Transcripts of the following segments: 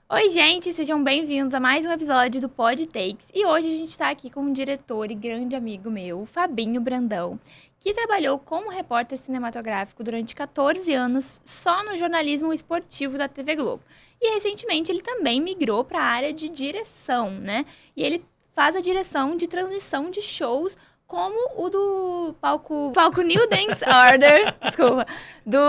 Oi, gente, sejam bem-vindos a mais um episódio do Pod Takes. E hoje a gente está aqui com um diretor e grande amigo meu, Fabinho Brandão, que trabalhou como repórter cinematográfico durante 14 anos só no jornalismo esportivo da TV Globo. E recentemente ele também migrou para a área de direção, né? E ele faz a direção de transmissão de shows como o do palco New Dance Order, desculpa, do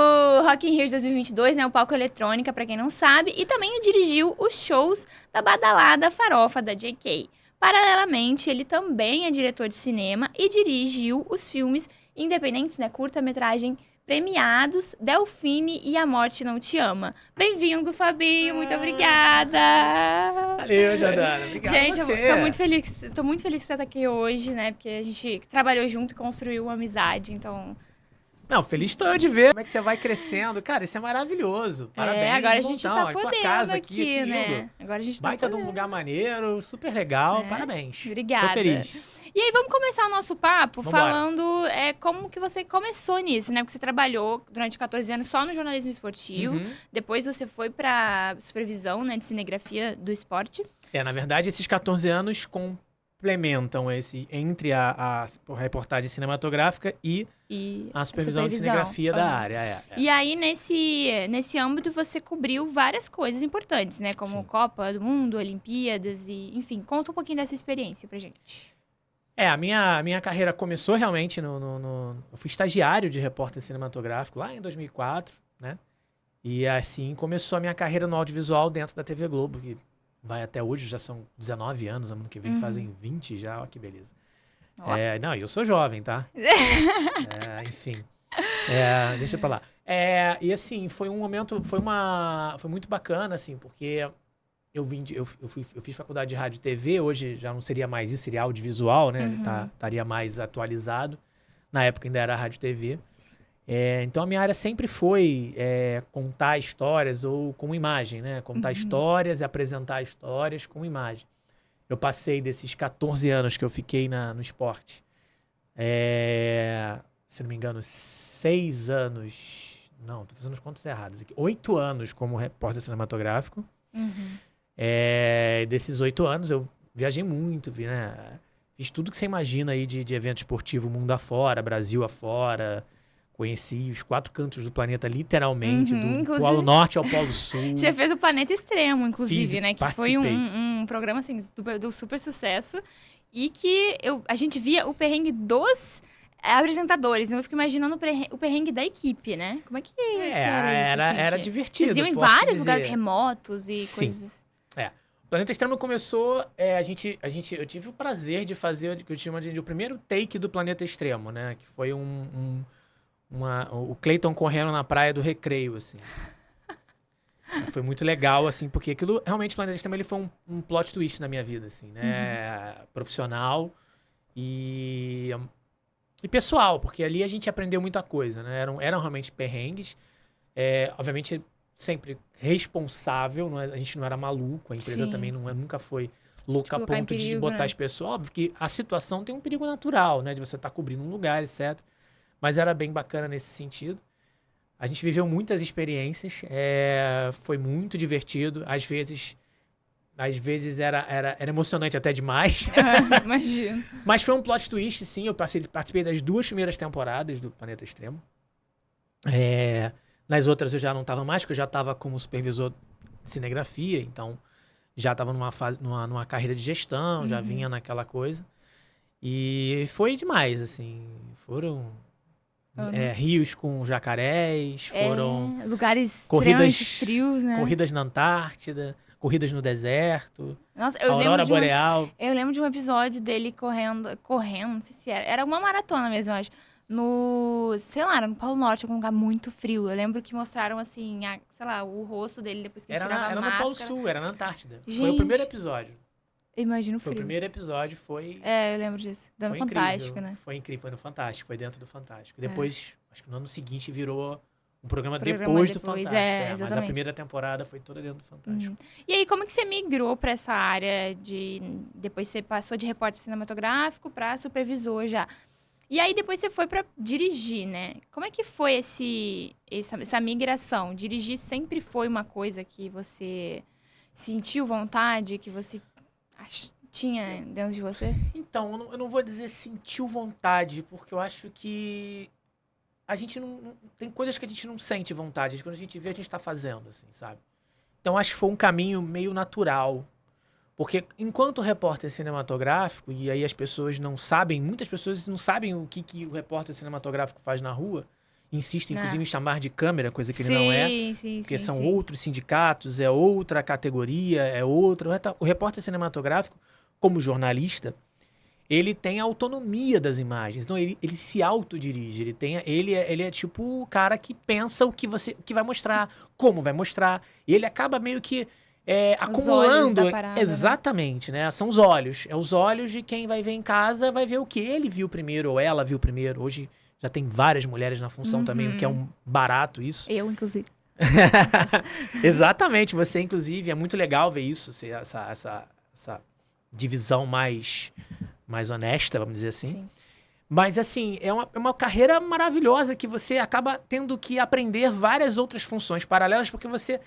Rock in Rio de 2022, né, o palco eletrônica, pra quem não sabe, e também dirigiu os shows da Badalada Farofa da JK. Paralelamente, ele também é diretor de cinema e dirigiu os filmes independentes, né, curta-metragem premiados, Delfine e A Morte Não Te Ama. Bem-vindo, Fabinho, muito obrigada! Valeu, Jordana. Obrigado Gente, a você. tô muito feliz que você tá aqui hoje, né? Porque a gente trabalhou junto e construiu uma amizade, então... Não, feliz estou eu de ver como é que você vai crescendo. Cara, isso é maravilhoso. Parabéns, agora a gente montão. tá A tua podendo casa aqui, que lindo. né? Agora a gente tá Baita de podendo. um lugar maneiro, super legal. Parabéns. Obrigada. Tô feliz. E aí, vamos começar o nosso papo Vambora. falando como que você começou nisso, né? Porque você trabalhou durante 14 anos só no jornalismo esportivo. Depois você foi pra supervisão, né, de cinegrafia do esporte. Na verdade, esses 14 anos complementam entre a reportagem cinematográfica e a supervisão de cinegrafia da área. E aí, nesse âmbito, você cobriu várias coisas importantes, né? Como Sim. Copa do Mundo, Olimpíadas e... Enfim, conta um pouquinho dessa experiência pra gente. A minha carreira começou realmente eu fui estagiário de repórter cinematográfico lá em 2004, né? E assim começou a minha carreira no audiovisual dentro da TV Globo, que vai até hoje, já são 19 anos, ano que vem fazem 20 já, ó que beleza. Ó. Não, eu sou jovem, tá? Enfim. Deixa pra lá. E assim, foi um momento, foi muito bacana, assim, porque eu fiz faculdade de rádio e TV, hoje já não seria mais isso, seria audiovisual, né? Ele estaria mais atualizado. Na época ainda era rádio e TV. Então a minha área sempre foi contar histórias ou com imagem, né? Contar histórias e apresentar histórias com imagem. Eu passei desses 14 anos que eu fiquei no esporte. Se não me engano, 6 anos... Não, tô fazendo os contos errados aqui. 8 anos como repórter cinematográfico. Desses 8 anos eu viajei muito, né? Fiz tudo que você imagina aí de evento esportivo mundo afora, Brasil afora. Conheci os 4 cantos do planeta, literalmente, do Polo Norte ao Polo Sul. Você fez o Planeta Extremo, inclusive, né? Que participei. foi um programa, assim, do super sucesso. E que a gente via o perrengue dos apresentadores. Eu fico imaginando o perrengue da equipe, né? Como é que era isso? Assim, Era divertido. Vocês iam em vários lugares remotos e Sim. coisas... O Planeta Extremo começou, eu tive o prazer de fazer o que eu chamo de o primeiro take do Planeta Extremo, né? Que foi o Cleiton correndo na praia do Recreio, assim. Foi muito legal, assim, porque aquilo, realmente, o Planeta Extremo, ele foi um plot twist na minha vida, assim, né? Profissional e pessoal, porque ali a gente aprendeu muita coisa, né? Eram realmente perrengues. Obviamente, sempre responsável, a gente não era maluco, a empresa também nunca foi louca a ponto de botar as pessoas. Óbvio que a situação tem um perigo natural, né? De você estar cobrindo um lugar, etc. Mas era bem bacana nesse sentido. A gente viveu muitas experiências, foi muito divertido. Às vezes era emocionante até demais. Imagino. Mas foi um plot twist, sim. Eu participei das 2 primeiras temporadas do Planeta Extremo. Nas outras eu já não estava mais, porque eu já estava como supervisor de cinegrafia. Então, já estava numa carreira de gestão, já vinha naquela coisa. E foi demais, assim. Foram... rios com jacarés, foram lugares corridas frios, né? Corridas na Antártida, corridas no deserto, Nossa, Aurora Boreal. Eu lembro de um episódio dele correndo, não sei se era uma maratona mesmo, eu acho. Sei lá, era no Polo Norte, algum lugar muito frio. Eu lembro que mostraram, assim, sei lá, o rosto dele depois que ele tirava a máscara. Era no Polo Sul, era na Antártida. Gente, foi o primeiro episódio. Imagino o frio. Foi o primeiro episódio, foi... eu lembro disso. Dando Fantástico, incrível, né? Foi incrível, foi no Fantástico, foi dentro do Fantástico. Depois, acho que no ano seguinte virou um programa depois do Fantástico. Mas a primeira temporada foi toda dentro do Fantástico. E aí, como é que você migrou pra essa área depois você passou de repórter cinematográfico pra supervisor já? E aí, depois você foi pra dirigir, né? Como é que foi essa migração? Dirigir sempre foi uma coisa que você sentiu vontade que você tinha dentro de você? Então, eu não vou dizer sentiu vontade, porque eu acho que a gente tem coisas que a gente não sente vontade. Quando a gente vê, a gente tá fazendo, assim, sabe? Então, acho que foi um caminho meio natural. Porque enquanto repórter cinematográfico, e aí as pessoas não sabem, muitas pessoas não sabem o que o repórter cinematográfico faz na rua, insistem inclusive em chamar de câmera, coisa que ele não é, porque são outros sindicatos, é outra categoria, é outra. O repórter cinematográfico, como jornalista, ele tem a autonomia das imagens, então ele se autodirige, ele é tipo o cara que pensa o que vai mostrar, como vai mostrar, e ele acaba meio que acumulando. Olhos da parada, exatamente, né? São os olhos. É os olhos de quem vai ver em casa, vai ver o que ele viu primeiro, ou ela viu primeiro. Hoje já tem várias mulheres na função também, o que é um barato isso. Eu, inclusive. Exatamente, você, inclusive, é muito legal ver isso, essa divisão mais honesta, vamos dizer assim. Sim. Mas, assim, é uma carreira maravilhosa que você acaba tendo que aprender várias outras funções paralelas, porque você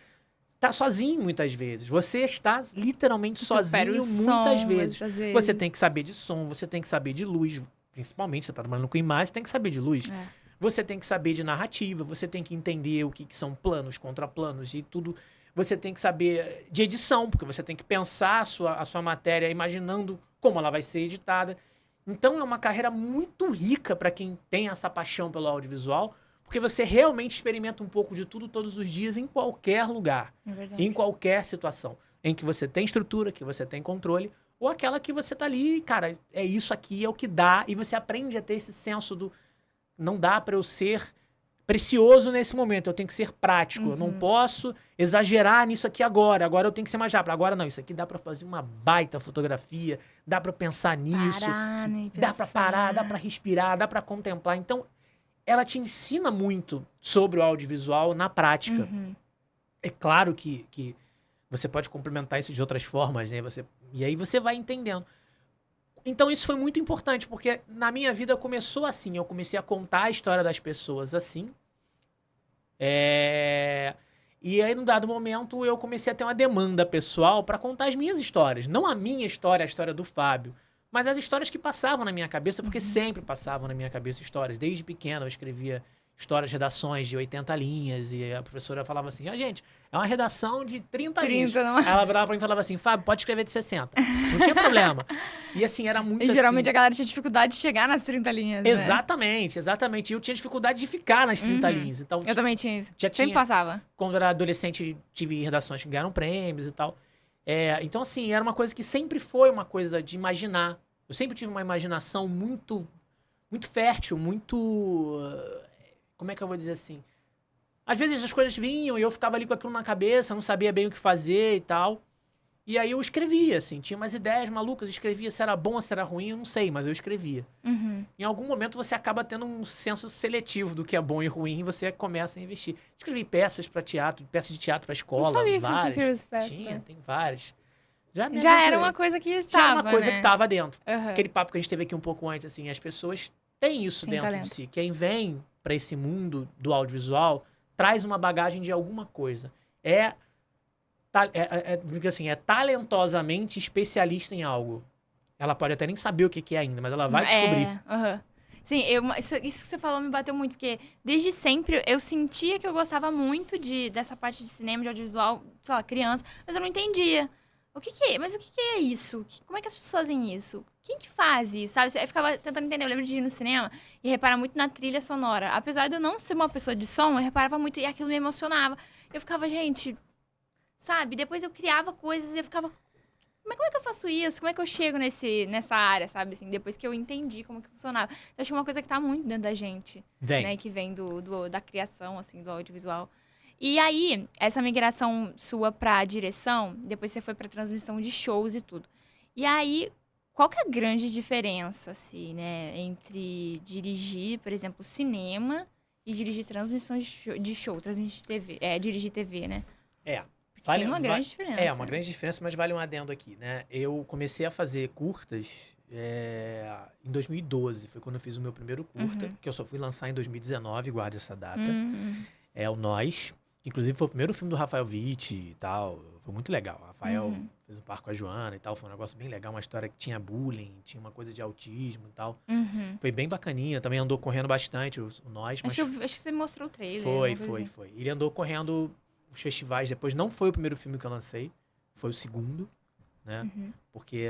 tá sozinho muitas vezes. Você está literalmente sozinho muitas vezes. Você tem que saber de som, você tem que saber de luz, principalmente, você tá trabalhando com imagem, você tem que saber de luz. Você tem que saber de narrativa, você tem que entender o que são planos, contraplanos e tudo. Você tem que saber de edição, porque você tem que pensar a sua matéria imaginando como ela vai ser editada. Então é uma carreira muito rica para quem tem essa paixão pelo audiovisual, porque você realmente experimenta um pouco de tudo todos os dias em qualquer lugar, em qualquer situação, em que você tem estrutura, que você tem controle, ou aquela que você tá ali, cara, é isso aqui, é o que dá, e você aprende a ter esse senso do não dá para eu ser precioso nesse momento, eu tenho que ser prático, eu não posso exagerar nisso aqui agora eu tenho que ser mais rápido, agora não, isso aqui dá para fazer uma baita fotografia, dá para pensar nisso, dá para parar, dá para respirar, dá para contemplar, então ela te ensina muito sobre o audiovisual na prática. É claro que você pode complementar isso de outras formas, né? E aí você vai entendendo. Então isso foi muito importante, porque na minha vida começou assim. Eu comecei a contar a história das pessoas assim. E aí, num dado momento, eu comecei a ter uma demanda pessoal para contar as minhas histórias. Não a minha história, a história do Fábio, mas as histórias que passavam na minha cabeça, porque sempre passavam na minha cabeça histórias. Desde pequeno eu escrevia histórias, redações de 80 linhas, e a professora falava assim, gente, é uma redação de 30 linhas. Não. Aí ela virava pra mim e falava assim, Fábio, pode escrever de 60. Não tinha problema. E assim, era muito E geralmente assim. a galera tinha dificuldade de chegar nas 30 linhas, né? Exatamente. E eu tinha dificuldade de ficar nas 30 linhas. Então, eu também tinha isso. Já sempre passava. Quando eu era adolescente, tive redações que ganharam prêmios e tal. Então, assim, era uma coisa que sempre foi uma coisa de imaginar. Eu sempre tive uma imaginação muito, muito fértil, muito... Como é que eu vou dizer assim? Às vezes as coisas vinham e eu ficava ali com aquilo na cabeça, não sabia bem o que fazer e tal. E aí eu escrevia, assim, tinha umas ideias malucas, escrevia se era bom ou se era ruim, eu não sei, mas eu escrevia. Em algum momento você acaba tendo um senso seletivo do que é bom e ruim e você começa a investir. Escrevi peças para teatro, peças de teatro para escola, não sabia várias. Que você peças, tinha, tem várias. Já era uma coisa que estava, já era uma coisa que estava dentro. Uhum. Aquele papo que a gente teve aqui um pouco antes, assim, as pessoas têm isso tem dentro talento. de si. Quem vem para esse mundo do audiovisual traz uma bagagem de alguma coisa. É talentosamente especialista em algo. Ela pode até nem saber o que é ainda, mas ela vai descobrir. Sim, isso que você falou me bateu muito, porque desde sempre eu sentia que eu gostava muito dessa parte de cinema, de audiovisual, sei lá, criança, mas eu não entendia. Mas o que é isso? Como é que as pessoas fazem isso? Quem que faz isso, sabe? Eu ficava tentando entender. Eu lembro de ir no cinema e reparar muito na trilha sonora. Apesar de eu não ser uma pessoa de som, eu reparava muito e aquilo me emocionava. Eu ficava, gente, sabe? Depois eu criava coisas e eu ficava... Como é que eu faço isso? Como é que eu chego nessa área, sabe? Assim, depois que eu entendi como que funcionava. Então, acho que é uma coisa que tá muito dentro da gente. Né? Que vem da criação, assim, do audiovisual. E aí, essa migração sua pra direção, depois você foi pra transmissão de shows e tudo. E aí, qual que é a grande diferença, assim, né? Entre dirigir, por exemplo, cinema e dirigir transmissão de show, transmitir TV, dirigir TV, né? Tem uma grande diferença. Uma grande diferença, mas vale um adendo aqui, né? Eu comecei a fazer curtas em 2012. Foi quando eu fiz o meu primeiro curta, que eu só fui lançar em 2019, guarde essa data. É o Nós, Inclusive, foi o primeiro filme do Rafael Witt e tal. Foi muito legal. O Rafael fez um par com a Joana e tal. Foi um negócio bem legal. Uma história que tinha bullying, tinha uma coisa de autismo e tal. Foi bem bacaninha. Também andou correndo bastante, o Nós. Acho que você mostrou o trailer. Foi. Ele andou correndo os festivais depois. Não foi o primeiro filme que eu lancei. Foi o segundo, né? Porque,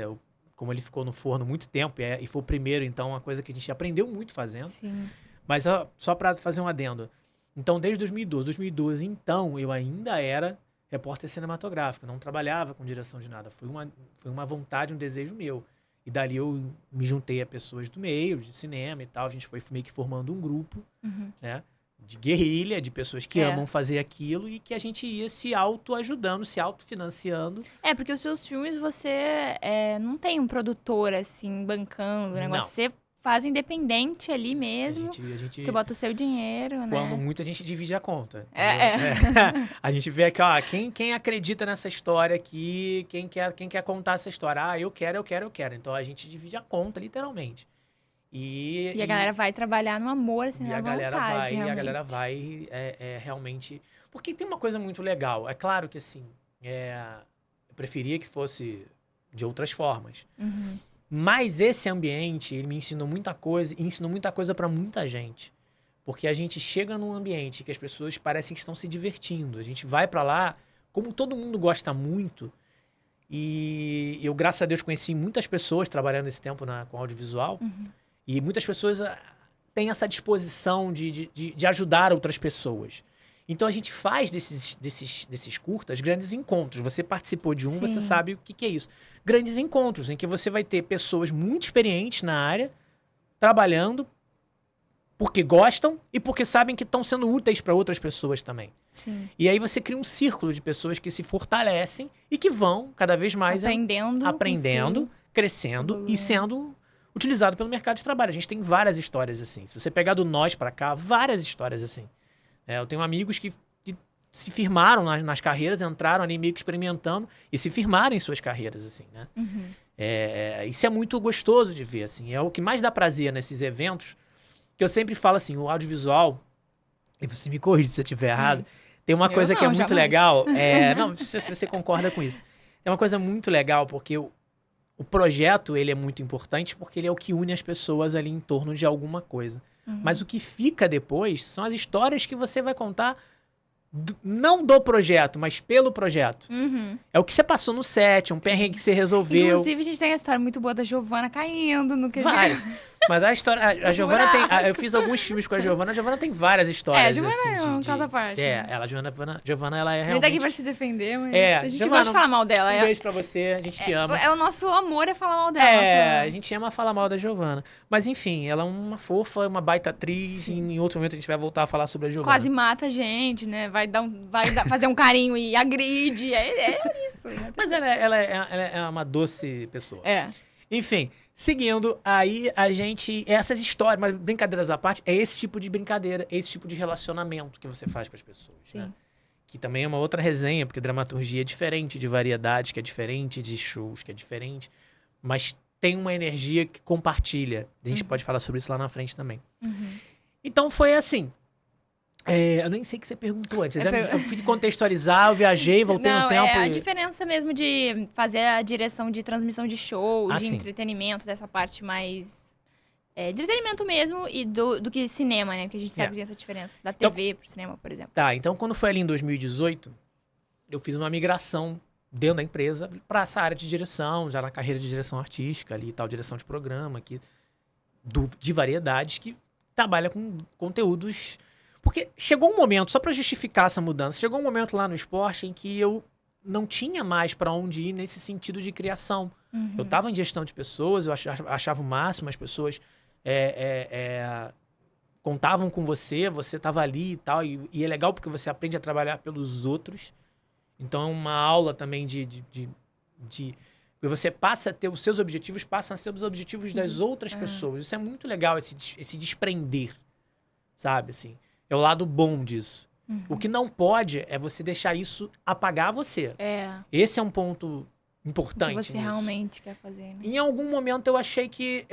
como ele ficou no forno muito tempo e foi o primeiro, então, uma coisa que a gente aprendeu muito fazendo. Sim. Mas só pra fazer um adendo. Então, desde 2012, então, eu ainda era repórter cinematográfico. Não trabalhava com direção de nada. Foi uma vontade, um desejo meu. E dali eu me juntei a pessoas do meio, de cinema e tal. A gente foi meio que formando um grupo, né? De guerrilha, de pessoas que amam fazer aquilo e que a gente ia se autoajudando, se autofinanciando. Porque os seus filmes você não tem um produtor, assim, bancando o negócio. Não. Você faz independente ali mesmo. A gente, você bota o seu dinheiro, né? quando muito, a gente divide a conta. A gente vê aqui, ó, quem acredita nessa história aqui, quem quer contar essa história. Ah, eu quero. Então a gente divide a conta, literalmente. E a galera vai trabalhar no amor, assim, e na a galera vontade, vai, realmente. E a galera vai realmente... Porque tem uma coisa muito legal. É claro que, assim, eu preferia que fosse de outras formas. Mas esse ambiente, ele me ensinou muita coisa, e ensinou muita coisa pra muita gente. Porque a gente chega num ambiente que as pessoas parecem que estão se divertindo. A gente vai pra lá, como todo mundo gosta muito, e eu, graças a Deus, conheci muitas pessoas trabalhando esse tempo com audiovisual, e muitas pessoas têm essa disposição de ajudar outras pessoas. Então a gente faz desses curtas grandes encontros. Você participou de um, você sabe o que é isso. Grandes encontros, em que você vai ter pessoas muito experientes na área, trabalhando, porque gostam e porque sabem que estão sendo úteis para outras pessoas também. Sim. E aí você cria um círculo de pessoas que se fortalecem e que vão cada vez mais aprendendo, crescendo e sendo utilizado pelo mercado de trabalho. A gente tem várias histórias assim. Se você pegar do Nós para cá, várias histórias assim. Eu tenho amigos que se firmaram nas carreiras, entraram ali meio que experimentando e se firmaram em suas carreiras, assim, né? Isso é muito gostoso de ver, assim. É o que mais dá prazer nesses eventos, que eu sempre falo assim, o audiovisual, e você me corrige se eu estiver errado, tem uma coisa que é muito legal. Não sei se você concorda com isso. É uma coisa muito legal, porque o projeto, ele é muito importante, porque ele é o que une as pessoas ali em torno de alguma coisa. Mas o que fica depois são as histórias que você vai contar, não do projeto, mas pelo projeto. É o que você passou no set, um perrengue que você resolveu. Inclusive, a gente tem a história muito boa da Giovana caindo no que várias. Mas a história... A Giovana tem... Eu fiz alguns filmes com a Giovana tem várias histórias. A Giovana é um caso à parte. Giovana, ela é realmente... Nem tá aqui pra se defender, mas a gente Giovana, gosta de falar mal dela. Um beijo pra você, a gente te ama. O nosso amor é falar mal dela. A gente ama falar mal da Giovana. Mas enfim, ela é uma fofa, uma baita atriz. E em outro momento a gente vai voltar a falar sobre a Giovana. Quase mata a gente, né? Vai fazer um carinho e agride. É isso. Mas ela é uma doce pessoa. Enfim, seguindo, aí a gente... Essas histórias, mas brincadeiras à parte, é esse tipo de brincadeira, esse tipo de relacionamento que você faz com as pessoas, né? Que também é uma outra resenha, porque dramaturgia é diferente de variedades, que é diferente de shows, que é diferente, mas tem uma energia que compartilha. A gente pode falar sobre isso lá na frente também. Então foi assim. Eu nem sei o que você perguntou antes. Eu fui contextualizar, eu viajei, voltei no tempo. A diferença mesmo de fazer a direção de transmissão de shows, de entretenimento, dessa parte mais... de entretenimento mesmo e do que cinema, né? Porque a gente sabe que tem essa diferença. Da TV pro cinema, por exemplo. Então quando foi ali em 2018, eu fiz uma migração dentro da empresa para essa área de direção, já na carreira de direção artística ali e tal, direção de programa aqui, de variedades, que trabalha com conteúdos... Porque chegou um momento, só para justificar essa mudança, chegou um momento lá no esporte em que eu não tinha mais para onde ir nesse sentido de criação. Eu estava em gestão de pessoas, eu achava o máximo, as pessoas contavam com você estava ali e tal, e é legal porque você aprende a trabalhar pelos outros. Então é uma aula também você passa a ter os seus objetivos, passam a ser os objetivos das outras pessoas. Isso é muito legal, esse desprender, sabe, assim. É o lado bom disso. O que não pode é você deixar isso apagar você. Esse é um ponto importante. O que você realmente quer fazer, né? Em algum momento eu achei que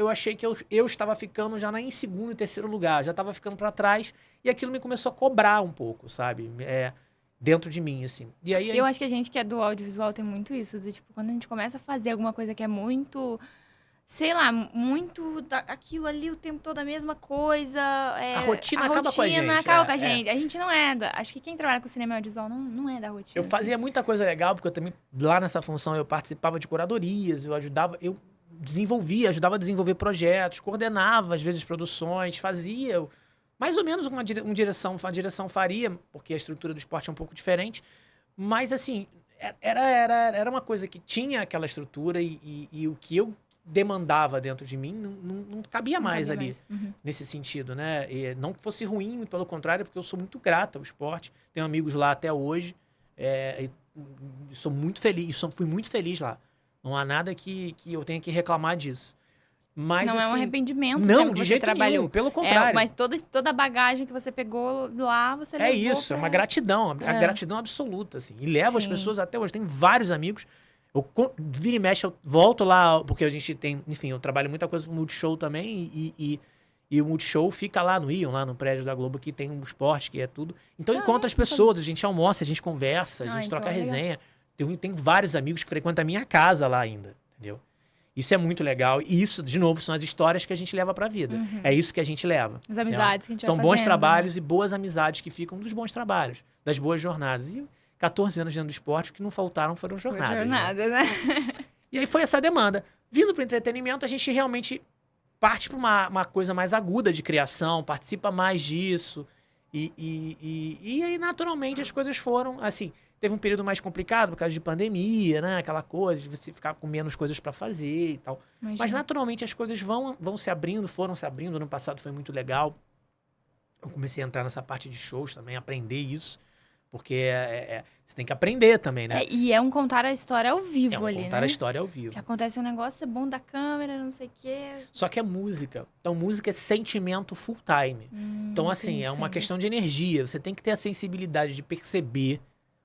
eu estava ficando já em segundo e terceiro lugar. Já estava ficando para trás. E aquilo me começou a cobrar um pouco, sabe? dentro de mim, assim. E aí, Eu acho que a gente que é do audiovisual tem muito isso. Do, tipo, quando a gente começa a fazer alguma coisa que é muito... Sei lá, muito aquilo ali o tempo todo, a mesma coisa. a rotina acaba com a gente. Acaba com a gente. A gente não é acho que quem trabalha com cinema e audiovisual não é da rotina. Eu fazia muita coisa legal, porque eu também, lá nessa função, eu participava de curadorias, eu ajudava a desenvolver projetos, coordenava, às vezes, produções, fazia mais ou menos uma direção faria, porque a estrutura do esporte é um pouco diferente, mas, assim, era uma coisa que tinha aquela estrutura e o que eu demandava dentro de mim não cabia mais ali, nesse sentido, né? E não que fosse ruim, pelo contrário, porque eu sou muito grato ao esporte, tenho amigos lá até hoje, e sou muito feliz, fui muito feliz lá. Não há nada que eu tenha que reclamar disso. Mas, não assim, é um arrependimento não, que de você jeito trabalhou. nenhum, pelo contrário. Mas toda a bagagem que você pegou lá, você levou isso, é uma gratidão, a gratidão absoluta, assim. E levo as pessoas até hoje. Tem vários amigos. Vira e mexe, eu volto lá, porque a gente tem, enfim, eu trabalho muita coisa pro Multishow também, e o Multishow fica lá no Ion, lá no prédio da Globo, que tem um esporte, que é tudo. Então, encontra as pessoas, a gente almoça, a gente conversa, a gente troca resenha. Tem vários amigos que frequentam a minha casa lá ainda, entendeu? Isso é muito legal. E isso, de novo, são as histórias que a gente leva pra vida. É isso que a gente leva. As amizades que a gente vai São bons fazendo, trabalhos e boas amizades que ficam dos bons trabalhos, das boas jornadas. E 14 anos dentro do esporte, o que não faltaram foram jornadas. Né? E aí foi essa demanda. Vindo pro entretenimento, a gente realmente parte pra uma coisa mais aguda de criação, participa mais disso. E aí, naturalmente, as coisas foram, assim... Teve um período mais complicado por causa de pandemia, né? Aquela coisa de você ficar com menos coisas para fazer e tal. Imagina. Mas, naturalmente, as coisas vão se abrindo, foram se abrindo. Ano passado foi muito legal. Eu comecei a entrar nessa parte de shows também, aprender isso. Porque você tem que aprender também, né? E é um contar a história ao vivo ali, né? Contar a história ao vivo. Que acontece um negócio, é bom da câmera, não sei o quê. Só que é música. Então, música é sentimento full time. Então, assim, é uma questão de energia. Você tem que ter a sensibilidade de perceber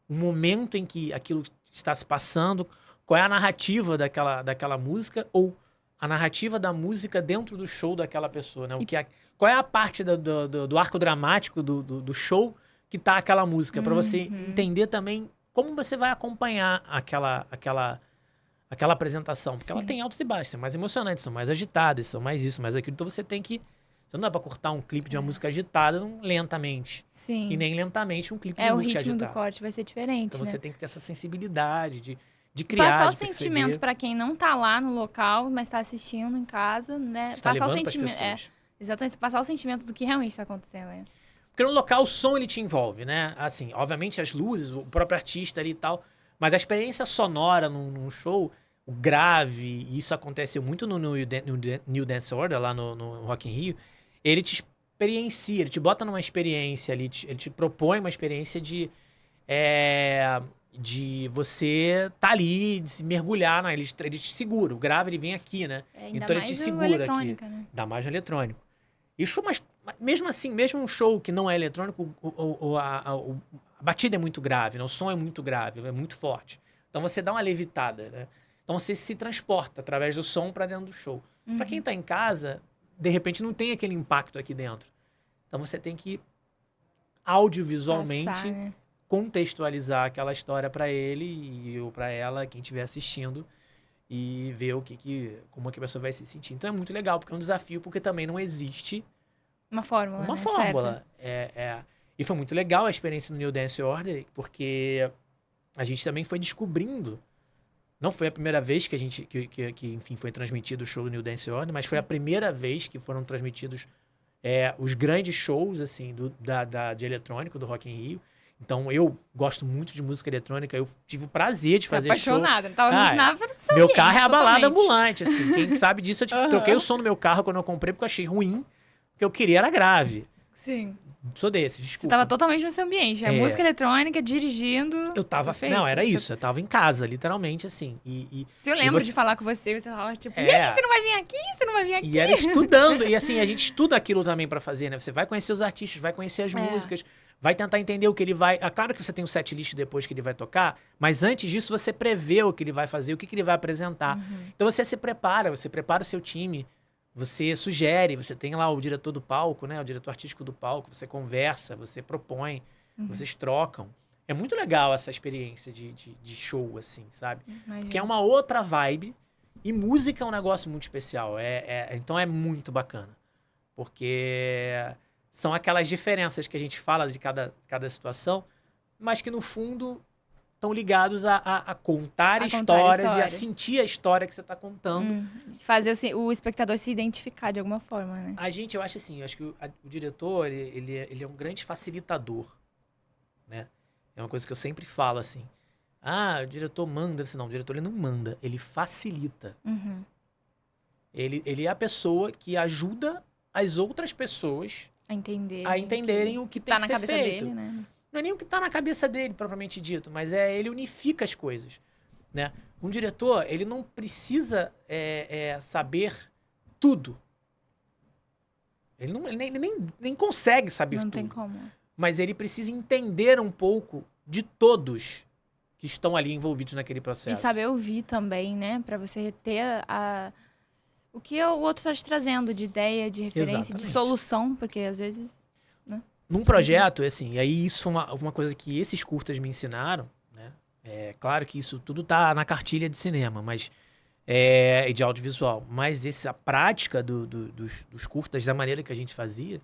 o momento em que aquilo está se passando, qual é a narrativa daquela música, ou a narrativa da música dentro do show daquela pessoa, né? Qual é a parte do arco dramático do show que tá aquela música, para você entender também como você vai acompanhar aquela apresentação. Porque ela tem altos e baixos, são mais emocionantes, são mais agitadas, são mais isso, mais aquilo. Então você tem que... Você não dá pra cortar um clipe de uma música agitada lentamente. Sim. E nem lentamente um clipe de música agitada. O ritmo do corte vai ser diferente, Então né? você tem que ter essa sensibilidade de criar, passar o de perceber. sentimento pra quem não tá lá no local, mas tá assistindo em casa, né? Você tá passar o levando pras sentimento. pessoas. Exatamente, passar o sentimento do que realmente tá acontecendo, né? Porque no local o som ele te envolve, né? Assim, obviamente as luzes, o próprio artista ali e tal, mas a experiência sonora num show, o grave, e isso aconteceu muito no New Dance Order, lá no Rock in Rio, ele te experiencia, ele te bota numa experiência ali, ele te propõe uma experiência de você tá ali, de se mergulhar, ele te segura. O grave, ele vem aqui, né? Então ele te segura aqui. Né? Dá mais no eletrônico. E show, mas mesmo assim, mesmo um show que não é eletrônico, a batida é muito grave, né? O som é muito grave, é muito forte. Então você dá uma levitada, né? Então você se transporta através do som para dentro do show. Para quem tá em casa, de repente não tem aquele impacto aqui dentro. Então você tem que audiovisualmente contextualizar aquela história para ele ou para ela, quem estiver assistindo, e ver como é que a pessoa vai se sentir. Então é muito legal, porque é um desafio, porque também não existe uma fórmula. Uma fórmula. E foi muito legal a experiência no New Dance Order, porque a gente também foi descobrindo. Não foi a primeira vez que a gente, enfim, foi transmitido o show do New Dance Order, mas foi a primeira vez que foram transmitidos os grandes shows, assim, de eletrônico, do Rock in Rio. Então, eu gosto muito de música eletrônica, eu tive o prazer de fazer show. Apaixonada, não tava nada do seu Meu ambiente, carro é a balada totalmente. ambulante, assim. Quem sabe disso, eu troquei o som do meu carro quando eu comprei, porque eu achei ruim. O que eu queria era grave. Sim. Sou desses, desculpa. Você tava totalmente no seu ambiente, a música eletrônica, dirigindo. Eu tava... Perfeito. Não, era isso. Eu tava em casa, literalmente, assim. Eu lembro de falar com você falava, tipo, e aí, você não vai vir aqui? Você não vai vir aqui? E era estudando. E assim, a gente estuda aquilo também pra fazer, né? Você vai conhecer os artistas, vai conhecer as músicas, vai tentar entender o que ele vai... Claro que você tem um set list depois que ele vai tocar, mas antes disso você prevê o que ele vai fazer, o que ele vai apresentar. Então você se prepara, você prepara o seu time, você sugere, você tem lá o diretor do palco, né? O diretor artístico do palco, você conversa, você propõe, vocês trocam. É muito legal essa experiência de show, assim, sabe? Imagino. Porque é uma outra vibe. E música é um negócio muito especial. Então é muito bacana. Porque são aquelas diferenças que a gente fala de cada situação, mas que no fundo estão ligados a contar histórias e a sentir a história que você está contando. Fazer o espectador se identificar de alguma forma, né? Eu acho assim, eu acho que o diretor, ele é um grande facilitador, né? É uma coisa que eu sempre falo, assim. O diretor manda. Assim, não, o diretor ele não manda, ele facilita. Uhum. Ele é a pessoa que ajuda as outras pessoas a entenderem o que tem que ser feito. Tá na cabeça dele, né? Não é nem o que tá na cabeça dele, propriamente dito, mas ele unifica as coisas, né? Um diretor, ele não precisa saber tudo. Ele nem consegue saber tudo. Não tem como. Mas ele precisa entender um pouco de todos que estão ali envolvidos naquele processo. E saber ouvir também, né? Pra você ter o que o outro tá te trazendo de ideia, de referência, Exatamente. de solução, porque às vezes... né? Num projeto, assim, e aí isso foi uma coisa que esses curtas me ensinaram, né? É claro que isso tudo tá na cartilha de cinema, mas e de audiovisual. Mas a prática dos curtas, da maneira que a gente fazia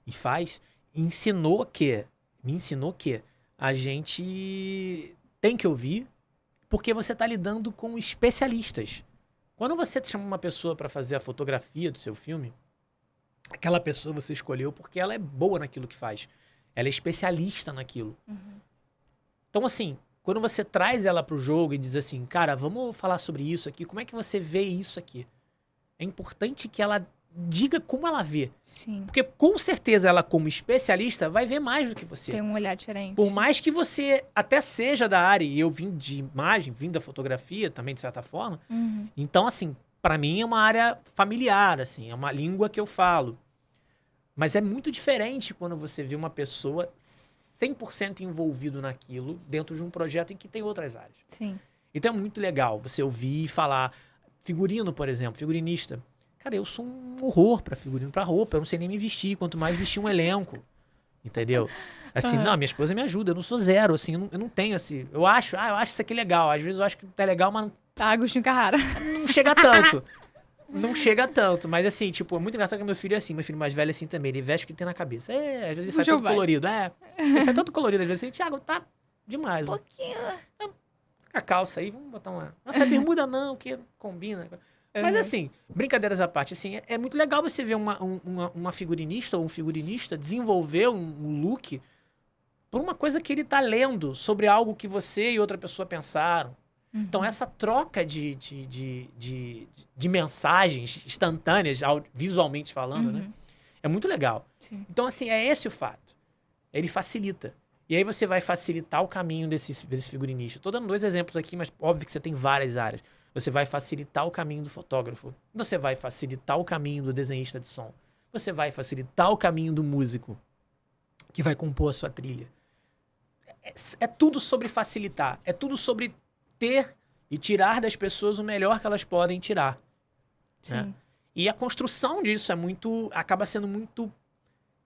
e faz, me ensinou que a gente tem que ouvir, porque você tá lidando com especialistas. Quando você chama uma pessoa para fazer a fotografia do seu filme, aquela pessoa você escolheu porque ela é boa naquilo que faz. Ela é especialista naquilo. Uhum. Então, assim, quando você traz ela pro jogo e diz assim, cara, vamos falar sobre isso aqui, como é que você vê isso aqui? É importante que ela diga como ela vê. Sim. Porque, com certeza, ela, como especialista, vai ver mais do que você. Tem um olhar diferente. Por mais que você até seja da área, e eu vim de imagem, vim da fotografia também, de certa forma. Uhum. Então, assim, pra mim é uma área familiar, assim, é uma língua que eu falo. Mas é muito diferente quando você vê uma pessoa 100% envolvido naquilo, dentro de um projeto em que tem outras áreas. Sim. Então é muito legal você ouvir e falar. Figurino, por exemplo, figurinista. Cara, eu sou um horror pra figurino, pra roupa. Eu não sei nem me vestir, quanto mais vestir um elenco. Entendeu? Assim, não, minha esposa me ajuda. Eu não sou zero, assim, eu não tenho assim. Eu acho isso aqui legal. Às vezes eu acho que tá legal, mas Tá, Agostinho Carrara. não chega tanto. Não chega tanto. Mas assim, tipo, é muito engraçado que meu filho é assim. Meu filho mais velho é assim também. Ele veste o que tem na cabeça. Às vezes ele sai todo colorido. Ele sai todo colorido. Às vezes assim, Thiago, tá demais. Um pouquinho. A calça aí, vamos botar uma... Nossa, bermuda não, que combina. Mas assim, brincadeiras à parte, assim, é muito legal você ver uma figurinista ou um figurinista desenvolver um look por uma coisa que ele tá lendo sobre algo que você e outra pessoa pensaram. Uhum. Então, essa troca de mensagens instantâneas, visualmente falando, né? É muito legal. Sim. Então, assim, é esse o fato. Ele facilita. E aí você vai facilitar o caminho desse figurinista. Estou dando 2 exemplos aqui, mas óbvio que você tem várias áreas. Você vai facilitar o caminho do fotógrafo. Você vai facilitar o caminho do desenhista de som. Você vai facilitar o caminho do músico que vai compor a sua trilha. É tudo sobre facilitar. É tudo sobre ter e tirar das pessoas o melhor que elas podem tirar. Sim. Né? E a construção disso acaba sendo muito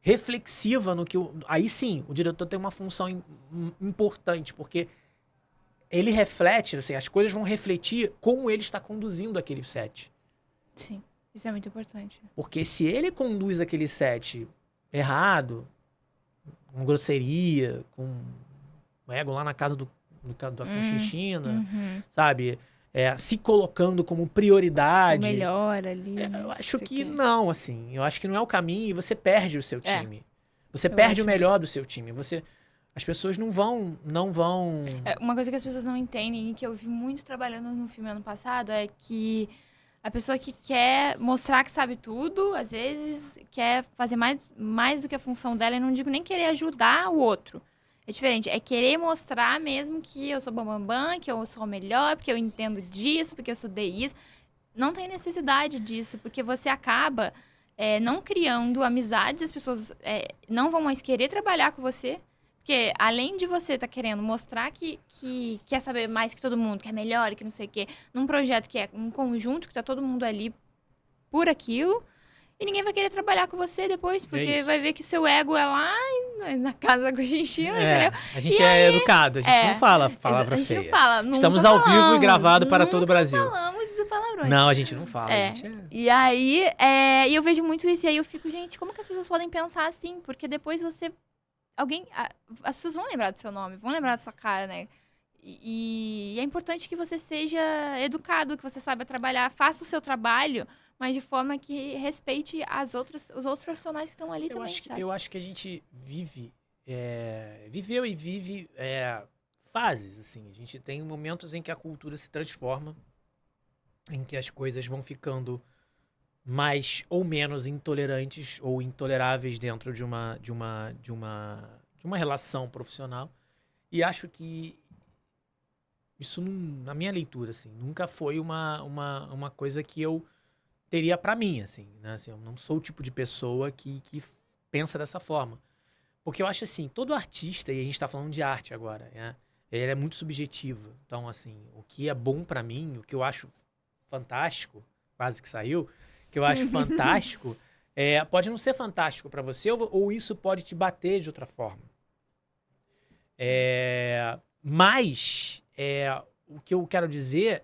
reflexiva no que... Aí sim, o diretor tem uma função importante, porque ele reflete, assim, as coisas vão refletir como ele está conduzindo aquele set. Sim, isso é muito importante. Porque se ele conduz aquele set errado, com grosseria, com ego lá na casa da Conchichina, sabe? Se colocando como prioridade. O melhor ali. Eu acho que não, assim. Eu acho que não é o caminho e você perde o seu time. Você Eu perde o acho. melhor do seu time. As pessoas não vão... Uma coisa que as pessoas não entendem e que eu vi muito trabalhando no filme ano passado é que a pessoa que quer mostrar que sabe tudo, às vezes quer fazer mais do que a função dela, e não digo nem querer ajudar o outro. É diferente, é querer mostrar mesmo que eu sou bambambam, que eu sou o melhor, porque eu entendo disso, porque eu estudei isso. Não tem necessidade disso, porque você acaba não criando amizades, as pessoas não vão mais querer trabalhar com você. Porque além de você estar querendo mostrar que quer saber mais que todo mundo, que é melhor, que não sei o quê, num projeto que é um conjunto, que tá todo mundo ali por aquilo, e ninguém vai querer trabalhar com você depois, porque isso. vai ver que o seu ego é lá na casa com a Cristina, entendeu? A gente é educado, a gente não fala palavra A gente feia. não fala, nunca Estamos ao vivo e falamos, gravado para todo o Brasil. Nunca falamos palavrões. Não, a gente não fala. É. A gente E aí, e eu vejo muito isso, e aí eu fico, gente, como que as pessoas podem pensar assim? Porque depois você... as pessoas vão lembrar do seu nome, vão lembrar da sua cara, né? E é importante que você seja educado, que você saiba trabalhar, faça o seu trabalho, mas de forma que respeite os outros profissionais que estão ali também, sabe? Eu acho que a gente viveu e vive fases, assim. A gente tem momentos em que a cultura se transforma, em que as coisas vão ficando mais ou menos intolerantes ou intoleráveis dentro de uma relação profissional. E acho que isso, na minha leitura, assim, nunca foi uma coisa que eu teria pra mim, assim, né? Assim, eu não sou o tipo de pessoa que pensa dessa forma. Porque eu acho assim, todo artista, e a gente tá falando de arte agora, né? Ele é muito subjetivo. Então, assim, o que é bom pra mim, o que eu acho fantástico, quase que saiu, que eu acho fantástico, pode não ser fantástico pra você, ou isso pode te bater de outra forma. Mas o que eu quero dizer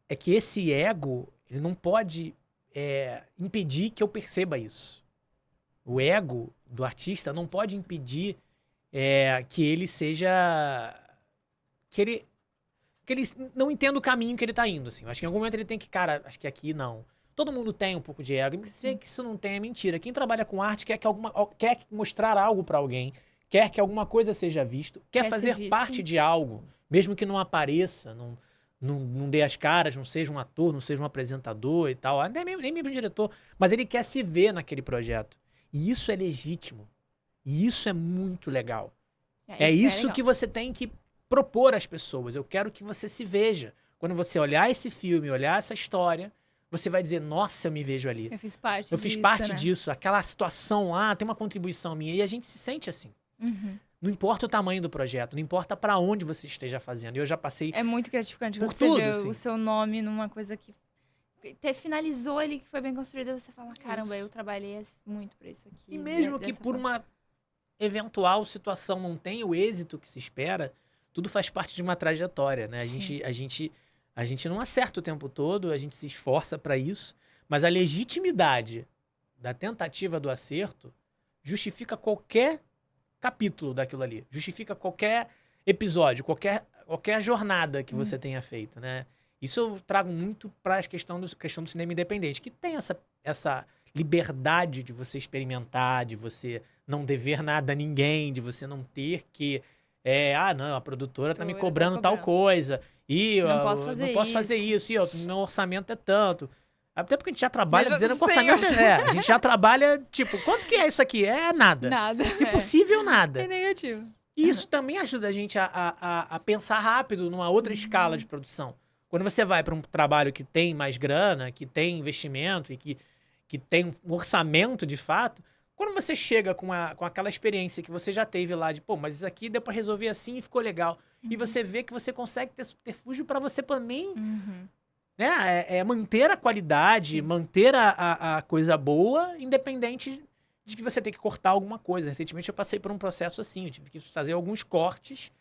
é que esse ego, ele não pode impedir que eu perceba isso. O ego do artista não pode impedir que ele seja... Que ele não entenda o caminho que ele tá indo, assim. Eu acho que em algum momento ele tem que, cara, acho que aqui não. Todo mundo tem um pouco de ego. Dizer que isso não tem é mentira. Quem trabalha com arte quer mostrar algo pra alguém, quer que alguma coisa seja visto, quer fazer parte de algo, mesmo que não apareça, não dê as caras, não seja um ator, não seja um apresentador e tal, nem mesmo um diretor, mas ele quer se ver naquele projeto. E isso é legítimo. E isso é muito legal. Isso que você tem que propor às pessoas. Eu quero que você se veja. Quando você olhar esse filme, olhar essa história, você vai dizer, nossa, eu me vejo ali. Eu fiz parte disso. Eu fiz parte disso. Aquela situação lá tem uma contribuição minha. E a gente se sente assim. Uhum. Não importa o tamanho do projeto, não importa pra onde você esteja fazendo. Eu já passei É muito gratificante por quando tudo, você vê assim. o seu nome numa coisa que finalizou ali, que foi bem construída, você fala, caramba, eu trabalhei muito por isso aqui. E mesmo que por uma eventual situação não tenha o êxito que se espera, tudo faz parte de uma trajetória, né? A gente não acerta o tempo todo, a gente se esforça pra isso, mas a legitimidade da tentativa do acerto justifica qualquer capítulo daquilo ali, justifica qualquer episódio, qualquer jornada que você tenha feito, né? Isso eu trago muito para a questão do cinema independente, que tem essa liberdade de você experimentar, de você não dever nada a ninguém, de você não ter que... não, a produtora tá me cobrando tal coisa, e eu não posso fazer isso, e meu orçamento é tanto. Até porque a gente já trabalha dizendo que o orçamento a gente já trabalha, tipo, quanto que é isso aqui? É nada. Nada. Se possível, nada. É negativo. E isso também ajuda a gente a pensar rápido numa outra escala de produção. Quando você vai para um trabalho que tem mais grana, que tem investimento e que tem um orçamento de fato, quando você chega com aquela experiência que você já teve lá de, pô, mas isso aqui deu para resolver assim e ficou legal. E você vê que você consegue ter subterfúgio para você também né, manter a qualidade, manter a coisa boa, independente de que você ter que cortar alguma coisa. Recentemente eu passei por um processo assim, eu tive que fazer alguns cortes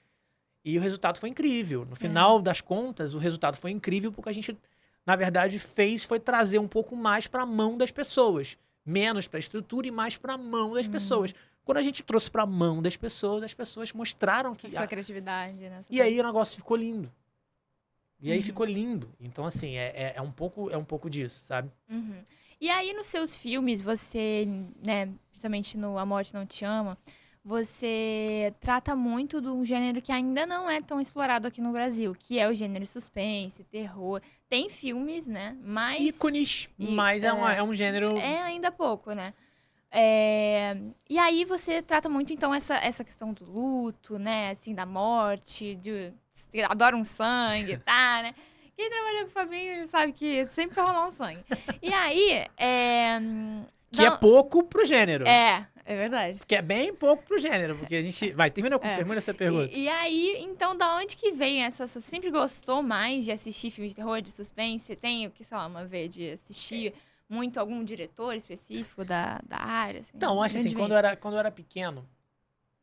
e o resultado foi incrível. No final das contas, o resultado foi incrível porque a gente, na verdade, foi trazer um pouco mais para a mão das pessoas. Menos para a estrutura e mais para a mão das pessoas. Quando a gente trouxe para a mão das pessoas, as pessoas mostraram que... Sua criatividade, né? E aí o negócio ficou lindo. E aí ficou lindo. Então, assim, é um pouco disso, sabe? E aí, nos seus filmes, você, né, justamente no A Morte Não Te Ama, você trata muito de um gênero que ainda não é tão explorado aqui no Brasil, que é o gênero suspense, terror. Tem filmes, né, mas... Ícones, mas é um gênero... É ainda pouco, né? E aí você trata muito, então, essa questão do luto, né, assim, da morte, adora um sangue, tá, né? Quem trabalhou com o Fabinho sabe que sempre vai rolar um sangue. E aí, Que é pouco pro gênero. É verdade. Que é bem pouco pro gênero, porque a gente... Vai, termina essa pergunta. E aí, então, da onde que vem essa... Você sempre gostou mais de assistir filmes de terror, de suspense? Você tem, sei lá, uma vez de assistir muito algum diretor específico da área? Assim, Então, eu acho assim, quando eu era pequeno,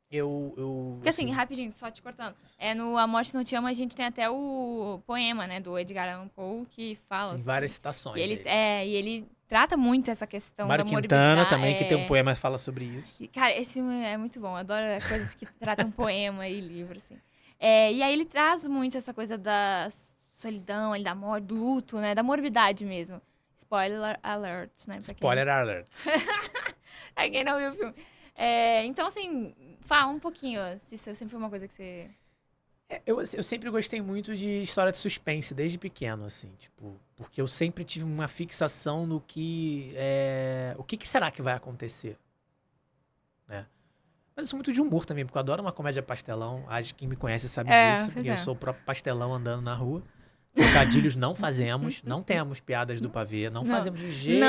Porque assim, rapidinho, só te cortando. No A Morte Não Te Ama, a gente tem até o poema, né, do Edgar Allan Poe, que fala... Tem várias citações e ele, dele. e ele trata muito essa questão Mário da Quintana morbidade. também, que tem um poema que fala sobre isso. Cara, esse filme é muito bom. Eu adoro coisas que tratam poema e livro, assim. E aí ele traz muito essa coisa da solidão, da morte, do luto, né? Da morbidade mesmo. Spoiler alert, né? Spoiler alert. Pra quem não viu o filme. Então, assim, fala um pouquinho. Se isso sempre foi uma coisa que você... Eu sempre gostei muito de história de suspense, desde pequeno, assim, tipo... Porque eu sempre tive uma fixação no que... o que será que vai acontecer? Né? Mas eu sou muito de humor também, porque eu adoro uma comédia pastelão. Acho que quem me conhece sabe disso, porque eu sou o próprio pastelão andando na rua. Trocadilhos não fazemos, não temos piadas do pavê, não fazemos de jeito.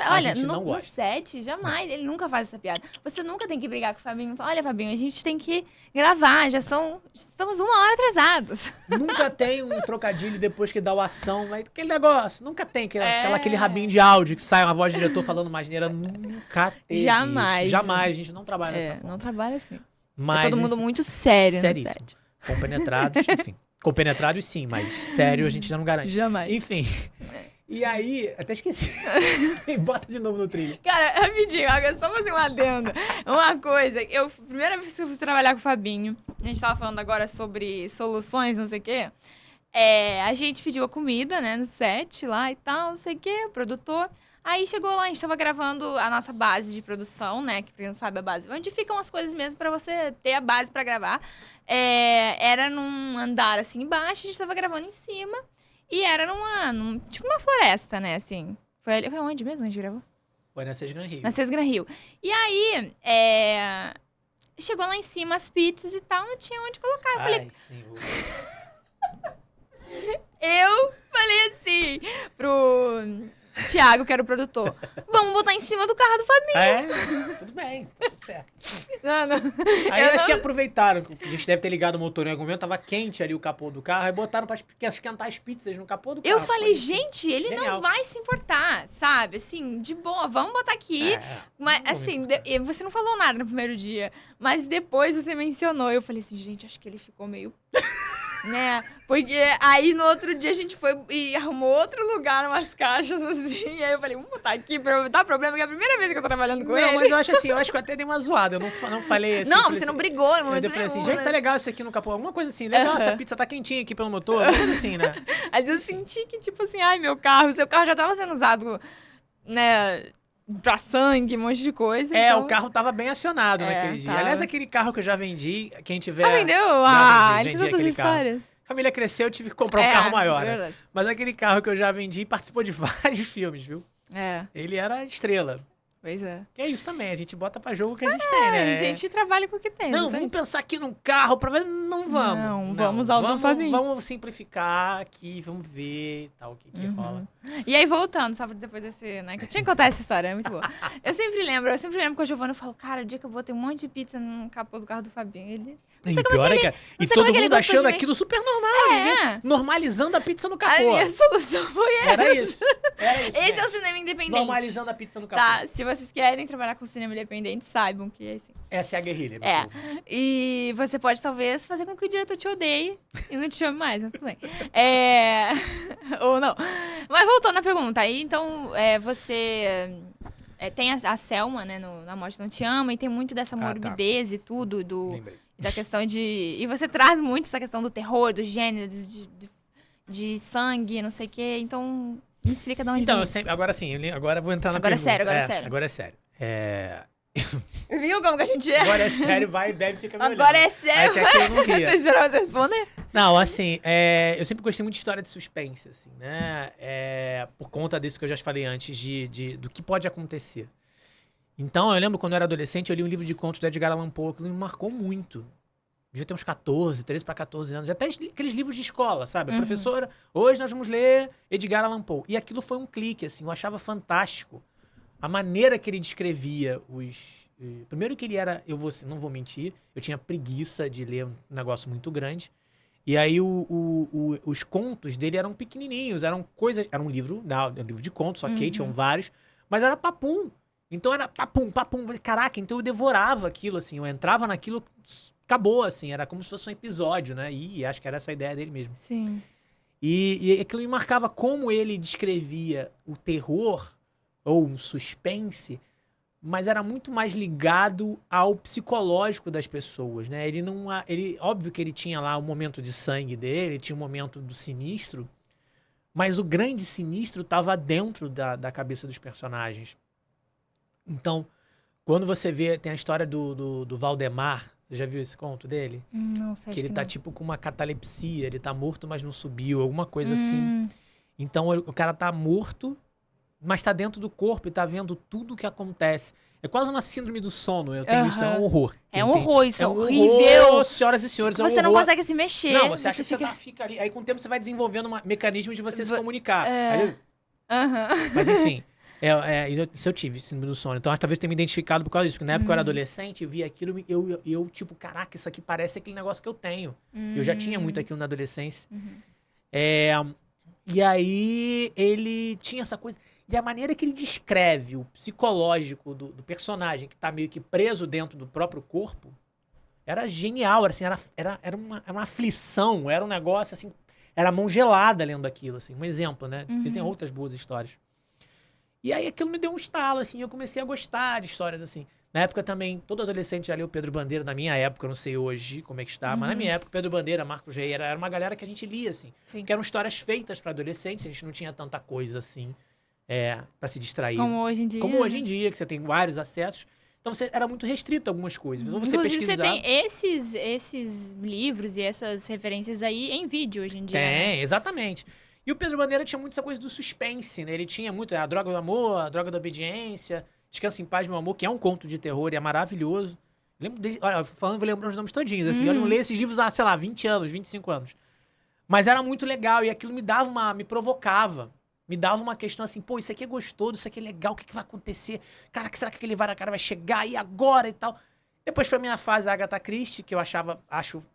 Olha, não no set, jamais, ele nunca faz essa piada. Você nunca tem que brigar com o Fabinho. Olha, Fabinho, a gente tem que gravar, estamos 1 hora atrasados. Nunca tem um trocadilho depois que dá o ação, mas aquele negócio, nunca tem aquele rabinho de áudio que sai uma voz do diretor falando mais maneira, nunca teve. Jamais. Isso. Jamais, a gente não trabalha dessa forma. Não trabalha assim. Mas, é todo mundo muito sério seríssimo. no set. Compenetrados, enfim. Compenetrados sim, mas sério a gente já não garante. Jamais. Enfim. E aí, até esqueci. Bota de novo no trilho. Cara, rapidinho, só fazer um adendo. Uma coisa, primeira vez que eu fui trabalhar com o Fabinho, a gente tava falando agora sobre soluções, não sei o quê. A gente pediu a comida, né, no set lá e tal, não sei o quê, o produtor. Aí chegou lá, a gente tava gravando a nossa base de produção, né? Que pra quem não sabe a base. Onde ficam as coisas mesmo pra você ter a base pra gravar. Era num andar assim embaixo, a gente tava gravando em cima. E era tipo uma floresta, né? Assim. Foi onde mesmo a gente gravou? Foi na Sesgran Rio. Na Sesgran Rio. E aí, chegou lá em cima as pizzas e tal, não tinha onde colocar. Eu falei. Eu falei assim pro Thiago, que era o produtor. Vamos botar em cima do carro do Fabinho. Tudo bem, tá tudo certo. Não. Aí acho que aproveitaram, que a gente deve ter ligado o motor em algum momento, tava quente ali o capô do carro, aí botaram pra esquentar as pizzas no capô do carro. Eu falei, gente, ele Genial. não vai se importar, sabe? Assim, de boa, vamos botar aqui. Mas, assim, você não falou nada no primeiro dia, mas depois você mencionou. Eu falei assim, gente, acho que ele ficou meio... né? Porque aí no outro dia a gente foi e arrumou outro lugar, umas caixas assim. E aí eu falei, vamos botar aqui pra evitar problema, que é a primeira vez que eu tô trabalhando com ele. Não, mas eu acho assim, que eu até dei uma zoada. Eu não falei assim. Não, você não brigou no momento eu falei assim, nenhum, gente, né? tá legal isso aqui no capô. Alguma coisa assim, legal, essa pizza tá quentinha aqui pelo motor. Alguma coisa assim, né? Mas eu senti que, tipo assim, ai, seu carro já tava sendo usado, né? Pra sangue, um monte de coisa. Então... o carro tava bem acionado naquele dia. Aliás, aquele carro que eu já vendi, quem tiver... vendeu? Ele tem outras histórias. A família cresceu, eu tive que comprar um carro maior, verdade. né? Mas aquele carro que eu já vendi participou de vários filmes, viu? Ele era estrela. Pois é. Que é isso também, a gente bota pra jogo o que a gente tem, né? A gente trabalha com o que tem. Não, vamos pensar aqui num carro pra ver. Não vamos. Não, vamos usar o do Fabinho. Vamos simplificar aqui, vamos ver e tal, o que rola. E aí, voltando, sabe, depois desse, né? Que eu tinha que contar essa história, é muito boa. Eu sempre lembro com a Giovana, eu falo, cara, o dia que eu botei um monte de pizza no capô do carro do Fabinho, ele... Não sei como é que ele... E todo mundo achando aquilo super normal, normalizando a pizza no capô. A minha solução foi essa. Era isso. Esse é o cinema independente. Normalizando a pizza no capô. Tá, se vocês querem trabalhar com cinema independente, saibam que é assim. Essa é a guerrilha. E você pode, talvez, fazer com que o diretor te odeie e não te chame mais, mas tudo bem. Ou não. Mas voltando à pergunta, aí, então, você... tem a Selma, né, na Morte Não Te Ama, e tem muito dessa morbidez e tudo, da questão de... E você traz muito essa questão do terror, do gênero, de sangue, não sei o quê. Então, me explica de onde vem isso. Agora sim, agora eu vou entrar na pergunta. Agora é sério. Viu como que a gente é? Agora é sério, vai, bebe, fica me olhando. Agora é sério. Até que eu não ria. Tô esperando você responder. Não, assim, eu sempre gostei muito de história de suspense, assim, né? Por conta disso que eu já te falei antes, do que pode acontecer. Então, eu lembro quando eu era adolescente, eu li um livro de contos do Edgar Allan Poe, que me marcou muito. Devia ter uns 13 para 14 anos. Até aqueles livros de escola, sabe? A professora, hoje nós vamos ler Edgar Allan Poe. E aquilo foi um clique, assim, eu achava fantástico. A maneira que ele descrevia Primeiro que ele era, não vou mentir, eu tinha preguiça de ler um negócio muito grande. E aí os contos dele eram pequenininhos, eram coisas... Era um livro, não, um livro de contos, ok, tinham vários, mas era papum. Então era papum, papum. Caraca, então eu devorava aquilo, assim, eu entrava naquilo, acabou, assim, era como se fosse um episódio, né? E acho que era essa a ideia dele mesmo. Sim. E aquilo me marcava como ele descrevia o terror, ou um suspense, mas era muito mais ligado ao psicológico das pessoas, né? Óbvio que ele tinha lá o momento de sangue dele, tinha o momento do sinistro, mas o grande sinistro estava dentro da cabeça dos personagens. Então, quando você vê, tem a história do Valdemar, você já viu esse conto dele? Não sei. Que ele tá tipo com uma catalepsia, ele tá morto, mas não subiu, alguma coisa assim. Então o cara tá morto, mas tá dentro do corpo e tá vendo tudo o que acontece. É quase uma síndrome do sono, eu tenho isso, é um horror. É um horror, isso é horrível. Horror, senhoras e senhores, é um horror. Você não consegue se mexer. Não, você acha que você fica ali. Aí com o tempo você vai desenvolvendo um mecanismo de você se comunicar. Mas enfim... Isso eu tive, síndrome do sono. Então, talvez eu tenha me identificado por causa disso. Porque na época eu era adolescente, eu via aquilo, eu tipo, caraca, isso aqui parece aquele negócio que eu tenho. Eu já tinha muito aquilo na adolescência. E aí, ele tinha essa coisa... E a maneira que ele descreve o psicológico do personagem, que tá meio que preso dentro do próprio corpo, era genial. Assim, era uma aflição, era um negócio, assim... Era a mão gelada lendo aquilo, assim. Um exemplo, né? Ele tem outras boas histórias. E aí aquilo me deu um estalo, assim, eu comecei a gostar de histórias, assim. Na época também, todo adolescente já leu Pedro Bandeira, na minha época, eu não sei hoje como é que está, mas na minha época, Pedro Bandeira, Marcos Rey, era uma galera que a gente lia, assim. Sim. Que eram histórias feitas para adolescentes, a gente não tinha tanta coisa, assim, para se distrair. Como hoje em dia. Como hoje em dia, que você tem vários acessos. Então você era muito restrito a algumas coisas. Então você Inclusive, pesquisava... você tem esses livros e essas referências aí em vídeo hoje em dia, Tem, né? exatamente. E o Pedro Bandeira tinha muito essa coisa do suspense, né? Ele tinha muito a droga do amor, a droga da obediência, Descansa em Paz, Meu Amor, que é um conto de terror e é maravilhoso. Eu lembro dele, olha, falando, vou lembrar os nomes todinhos, assim. Eu não leio esses livros há, sei lá, 20 anos, 25 anos. Mas era muito legal e aquilo me provocava. Me dava uma questão assim, pô, isso aqui é gostoso, isso aqui é legal, o que vai acontecer? Cara, será que aquele cara vai chegar aí agora e tal? Depois foi a minha fase Agatha Christie, que eu acho...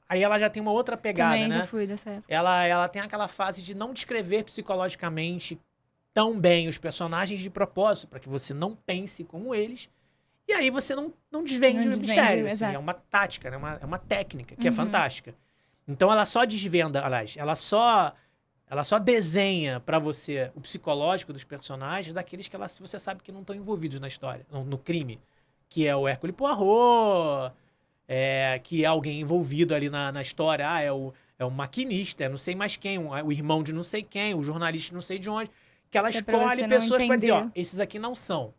Aí ela já tem uma outra pegada, Também né? já fui dessa época. Ela tem aquela fase de não descrever psicologicamente tão bem os personagens de propósito, para que você não pense como eles. E aí você não desvende o mistério. Assim, é uma tática, né? É uma técnica que é fantástica. Então ela só desvenda, aliás, ela só desenha para você o psicológico dos personagens daqueles que você sabe que não estão envolvidos na história, no crime. Que é o Hercule Poirot, que é alguém envolvido ali na história. É o maquinista, é não sei mais quem, o irmão de não sei quem, o jornalista de não sei de onde. Que ela escolhe pessoas pra dizer, ó, esses aqui não são.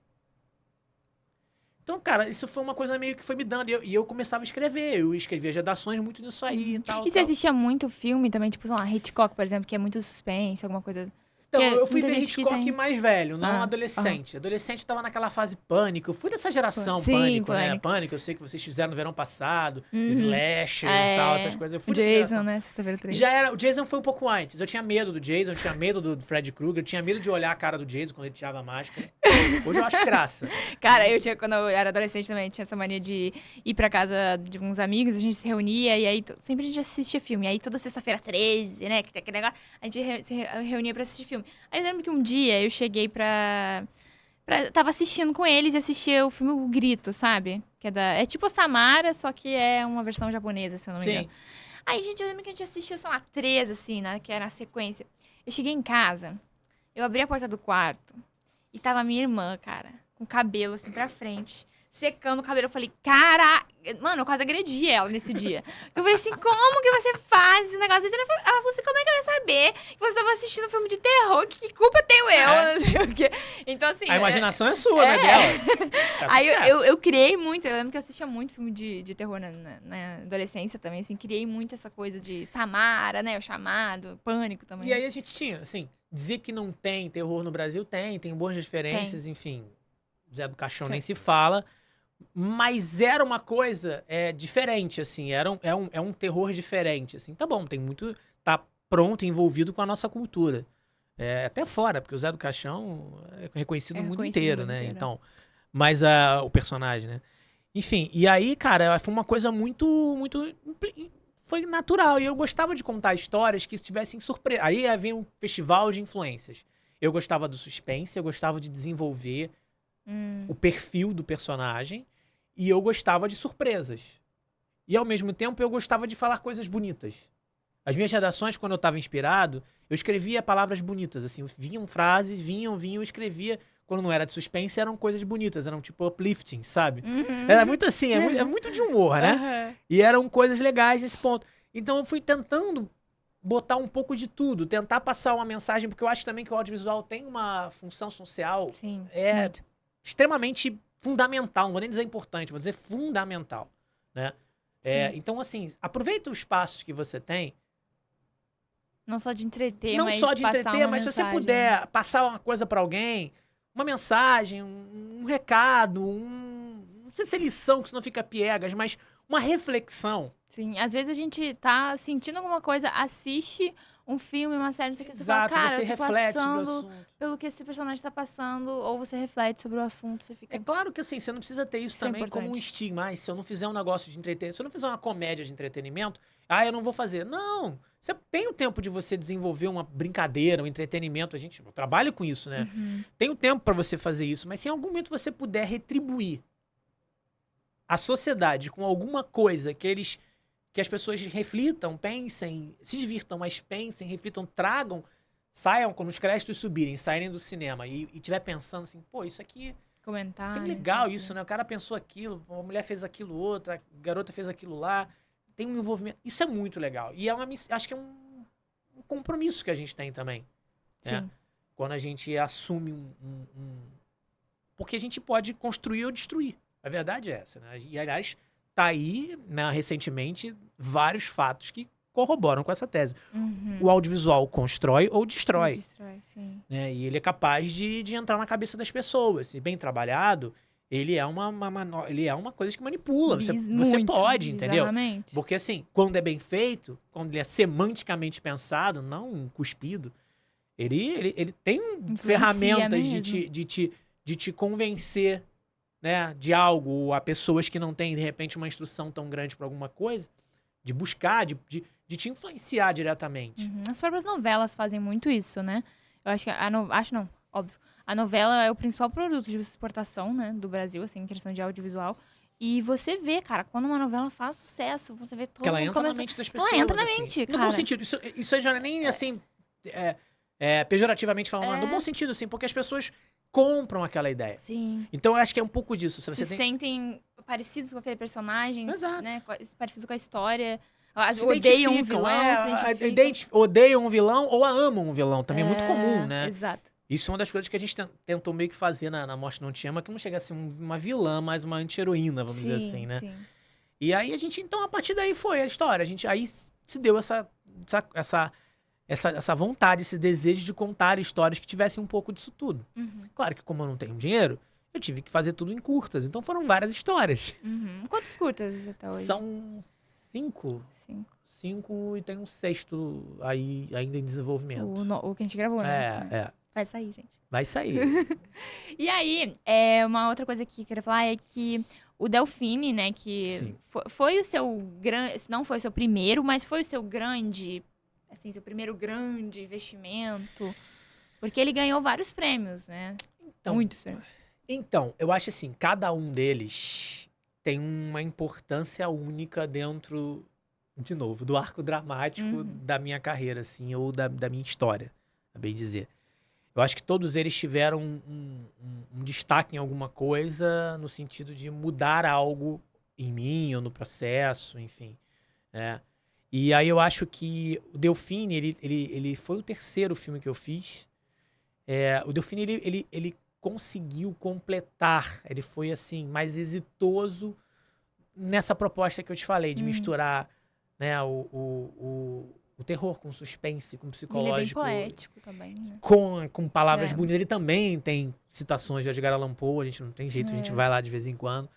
Então, cara, isso foi uma coisa meio que foi me dando. E eu começava a escrever. Eu escrevia redações muito nisso aí e tal. E você assistia muito filme também, tipo, sei lá, Hitchcock, por exemplo, que é muito suspense, alguma coisa... Então, eu fui ver Hitchcock mais velho, não adolescente. Adolescente eu tava naquela fase Pânico. Eu fui dessa geração Pânico, né? Pânico, eu sei que vocês fizeram no verão passado. Slashers e tal, essas coisas. Eu fui dessa Jason, geração. né? Sexta-feira 13. O Jason foi um pouco antes. Eu tinha medo do Jason, eu tinha medo do Freddy Krueger, eu tinha medo de olhar a cara do Jason quando ele tirava a máscara. Hoje eu acho graça. Cara, quando eu era adolescente também, tinha essa mania de ir pra casa de uns amigos, a gente se reunia e aí sempre a gente assistia filme. Aí toda sexta-feira 13, né, que tem aquele negócio, a gente se reunia pra assistir filme. Aí eu lembro que um dia eu cheguei tava assistindo com eles e assistia o filme O Grito, sabe? Que é tipo Samara, só que é uma versão japonesa, se eu não me engano. Aí, gente, eu lembro que a gente assistia, sei lá, 13, assim, né, que era a sequência. Eu cheguei em casa, eu abri a porta do quarto e tava minha irmã, cara, com o cabelo assim pra frente, secando o cabelo. Eu falei, cara, mano, eu quase agredi ela nesse dia. Eu falei assim, como que você faz esse negócio? Ela falou assim, como é que eu ia saber que você tava assistindo um filme de terror? Que culpa tenho eu? Não sei o quê. Então, assim... A imaginação é sua, né, dela? Tá aí eu criei muito, eu lembro que eu assistia muito filme de terror na adolescência também, assim, criei muito essa coisa de Samara, né, o Chamado, Pânico também. E aí a gente tinha, assim, dizer que não tem terror no Brasil, tem boas referências, enfim, Zé do Caixão nem se fala, mas era uma coisa diferente, assim, é um terror diferente, assim, tá bom, tem muito, tá pronto, envolvido com a nossa cultura, até fora, porque o Zé do Caixão é reconhecido no mundo inteiro, né, então, mas o personagem, né, enfim, e aí, cara, foi uma coisa muito, muito foi natural. E eu gostava de contar histórias que tivessem surpresa. Aí vem um festival de influências. Eu gostava do suspense, eu gostava de desenvolver o perfil do personagem. E eu gostava de surpresas. E, ao mesmo tempo, eu gostava de falar coisas bonitas. As minhas redações, quando eu estava inspirado, eu escrevia palavras bonitas, assim. Vinham frases, eu escrevia. Quando não era de suspense, eram coisas bonitas. Eram, tipo, uplifting, sabe? Era muito assim, é muito de humor, né? E eram coisas legais nesse ponto. Então, eu fui tentando botar um pouco de tudo. Tentar passar uma mensagem, porque eu acho também que o audiovisual tem uma função social. Sim, muito. Extremamente fundamental. Não vou nem dizer importante, vou dizer fundamental, né? Então, assim, aproveita os espaços que você tem. Não só de entreter, não mas só de passar entreter, uma mas se você mensagem. puder passar uma coisa pra alguém, uma mensagem, um recado, não sei se é lição, que senão fica piegas, mas uma reflexão. Sim, às vezes a gente tá sentindo alguma coisa, assiste um filme, uma série, não sei o que, você fala, Exato, cara, você eu tô reflete sobre o passando assunto. pelo que esse personagem tá passando, ou você reflete sobre o assunto, você fica... É claro que assim, você não precisa ter isso Isso é também como um importante. estigma. Se eu não fizer um negócio de entretenimento, se eu não fizer uma comédia de entretenimento, eu não vou fazer. Não! Você tem o tempo de você desenvolver uma brincadeira, um entretenimento. Eu trabalho com isso, né? Tem o tempo pra você fazer isso, mas se em algum momento você puder retribuir a sociedade com alguma coisa que as pessoas reflitam, pensem, se divirtam, mas pensem, reflitam, tragam, saiam, quando os créditos subirem, saírem do cinema e estiver pensando assim, pô, isso aqui Comentar, tem né, legal assim. isso, né? O cara pensou aquilo, a mulher fez aquilo outro, a garota fez aquilo lá, tem um envolvimento. Isso é muito legal. E acho que é um compromisso que a gente tem também. Né? Sim. Quando a gente assume porque a gente pode construir ou destruir. A verdade é essa, né? E, aliás, tá aí, né, recentemente, vários fatos que corroboram com essa tese. O audiovisual constrói ou destrói. Destrói, sim. Né? E ele é capaz de entrar na cabeça das pessoas. Se bem trabalhado, ele é uma coisa que manipula. Você Muito, pode, entendeu? bizarramente. Porque, assim, quando é bem feito, quando ele é semanticamente pensado, não cuspido, ele tem Influencia ferramentas mesmo. de te convencer, né, de algo, a pessoas que não têm, de repente, uma instrução tão grande para alguma coisa, de buscar, de te influenciar diretamente. As próprias novelas fazem muito isso, né? Eu acho que óbvio. A novela é o principal produto de exportação, né, do Brasil, assim, em questão de audiovisual. E você vê, cara, quando uma novela faz sucesso, você vê todo Porque ela mundo entra na comentando. mente das pessoas. Ela entra na assim. mente, No cara. bom sentido. Isso aí já não é nem, assim, pejorativamente falando. No bom sentido, assim, porque as pessoas compram aquela ideia. Sim. Então, eu acho que é um pouco disso. Se você Se sentem parecidos com aquele personagem, Exato. né? Parecidos com a história. se Odeiam um identificam, vilão, se identificam. odeiam um vilão ou amam um vilão. Também é muito comum, né? Exato. Isso é uma das coisas que a gente tentou meio que fazer na Morte Não Te Ama, que não chega a ser uma vilã, mas uma anti-heroína, vamos dizer assim, né? Sim. E aí então, a partir daí foi a história. Aí se deu essa vontade, esse desejo de contar histórias que tivessem um pouco disso tudo. Claro que como eu não tenho dinheiro, eu tive que fazer tudo em curtas. Então foram várias histórias. Quantas curtas até hoje? São 5. 5 e tem um 6º aí ainda em desenvolvimento. O que a gente gravou, né? É. Vai sair, gente. Vai sair. E aí, uma outra coisa que eu queria falar é que o Delfine, né, que foi o seu grande... Não foi o seu primeiro, mas foi o seu grande... Assim, seu primeiro grande investimento. Porque ele ganhou vários prêmios, né? Muitos prêmios. Então, eu acho assim, cada um deles tem uma importância única dentro, de novo, do arco dramático da minha carreira, assim, ou da minha história, a bem dizer. Eu acho que todos eles tiveram um destaque em alguma coisa, no sentido de mudar algo em mim ou no processo, enfim, né? E aí eu acho que o Delfine, ele foi o terceiro filme que eu fiz. O Delfine, ele conseguiu completar, ele foi, assim, mais exitoso nessa proposta que eu te falei, de misturar, né, o terror com suspense, com psicológico. Ele é bem poético também, né? Com palavras bonitas. Ele também tem citações de Edgar Allan Poe, a gente não tem jeito, a gente vai lá de vez em quando.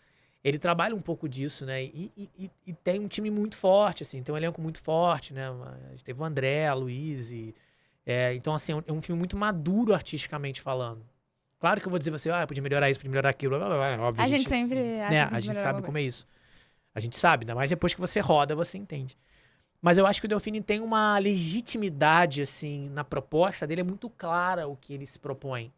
Ele trabalha um pouco disso, né? E tem um time muito forte, assim, tem um elenco muito forte, né? A gente teve o André, a Luiz. Então, assim, é um filme muito maduro artisticamente falando. Claro que eu vou dizer você, podia melhorar isso, podia melhorar aquilo, óbvio. A gente sempre acha que a gente sabe como é isso. A gente sabe, ainda mais depois que você roda, você entende. Mas eu acho que o Delfine tem uma legitimidade, assim, na proposta dele, é muito clara o que ele se propõe.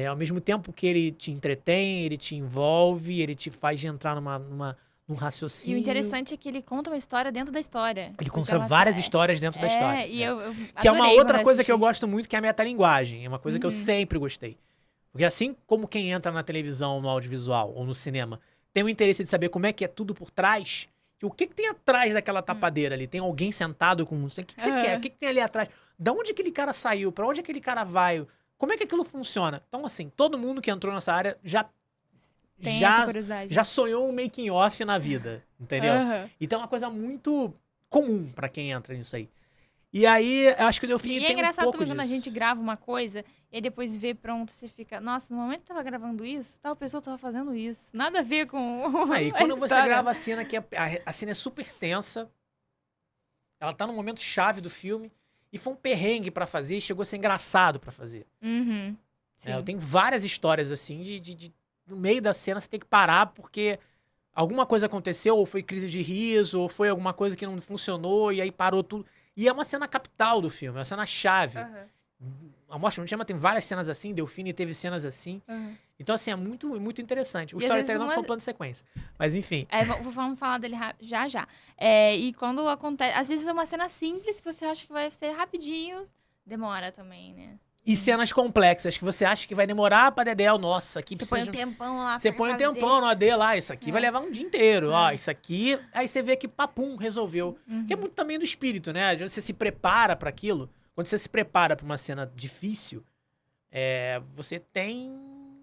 Ao mesmo tempo que ele te entretém, ele te envolve, ele te faz entrar num E raciocínio. o interessante é que ele conta uma história dentro da história. Ele Porque conta várias histórias dentro da história. E eu que é uma adorei outra quando coisa que eu assisti. gosto muito, que é a metalinguagem. É uma coisa que eu sempre gostei. Porque assim como quem entra na televisão, no audiovisual ou no cinema, tem o interesse de saber como é que é tudo por trás, o que tem atrás daquela tapadeira ali? Tem alguém sentado com... O que você quer? O que tem ali atrás? Da onde aquele cara saiu? Pra onde aquele cara vai? Como é que aquilo funciona? Então, assim, todo mundo que entrou nessa área Tem essa curiosidade. já sonhou um making off na vida, entendeu? Então é uma coisa muito comum pra quem entra nisso aí. E aí, eu acho que o Delfine E tem é engraçado um pouco também quando a disso. gente grava uma coisa e aí depois vê pronto, você fica, nossa, no momento que eu tava gravando isso, tal pessoa tava fazendo isso. Nada a ver com Aí, a quando você história. grava a cena que a cena é super tensa, ela tá num momento chave do filme, e foi um perrengue pra fazer, e chegou a ser engraçado pra fazer. Sim. Eu tenho várias histórias assim, no meio da cena você tem que parar porque alguma coisa aconteceu, ou foi crise de riso, ou foi alguma coisa que não funcionou, e aí parou tudo. E é uma cena capital do filme, é uma cena chave. A Morte Não Te Ama tem várias cenas assim, Delfine teve cenas assim. Então, assim, é muito, muito interessante. O E às vezes storytelling não foi um plano de sequência. Mas, enfim. Vamos falar dele já. E quando acontece, às vezes é uma cena simples que você acha que vai ser rapidinho, demora também, né? E cenas complexas que você acha que vai demorar pra dedéu. Nossa, aqui Você precisa põe um tempão lá Você pra põe um fazer. tempão no AD lá, isso aqui vai levar um dia inteiro. Ó, isso aqui... Aí você vê que papum, resolveu. Que é muito também do espírito, né? Às vezes você se prepara pra aquilo. Quando você se prepara pra uma cena difícil, você tem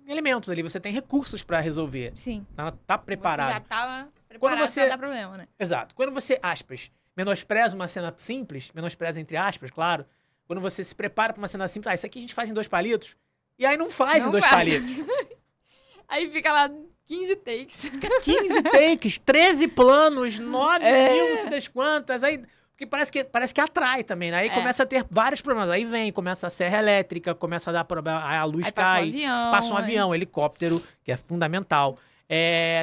elementos ali, você tem recursos pra resolver. Sim. Tá preparado. Você já tava preparado Quando você- pra dar problema, né? Exato. Quando você, aspas, menospreza uma cena simples, menospreza entre aspas, claro. Quando você se prepara pra uma cena simples, isso aqui a gente faz em 2 palitos. E aí não faz Não em 2 faz. palitos. Aí fica lá 15 takes. 15 takes, 13 planos, 9 mil, não sei das quantas. Aí, porque parece que atrai também, né? Aí começa a ter vários problemas. Aí começa a serra elétrica, começa a dar problema, aí a luz Aí passa um cai. avião. Passa um aí- avião, helicóptero, que é fundamental.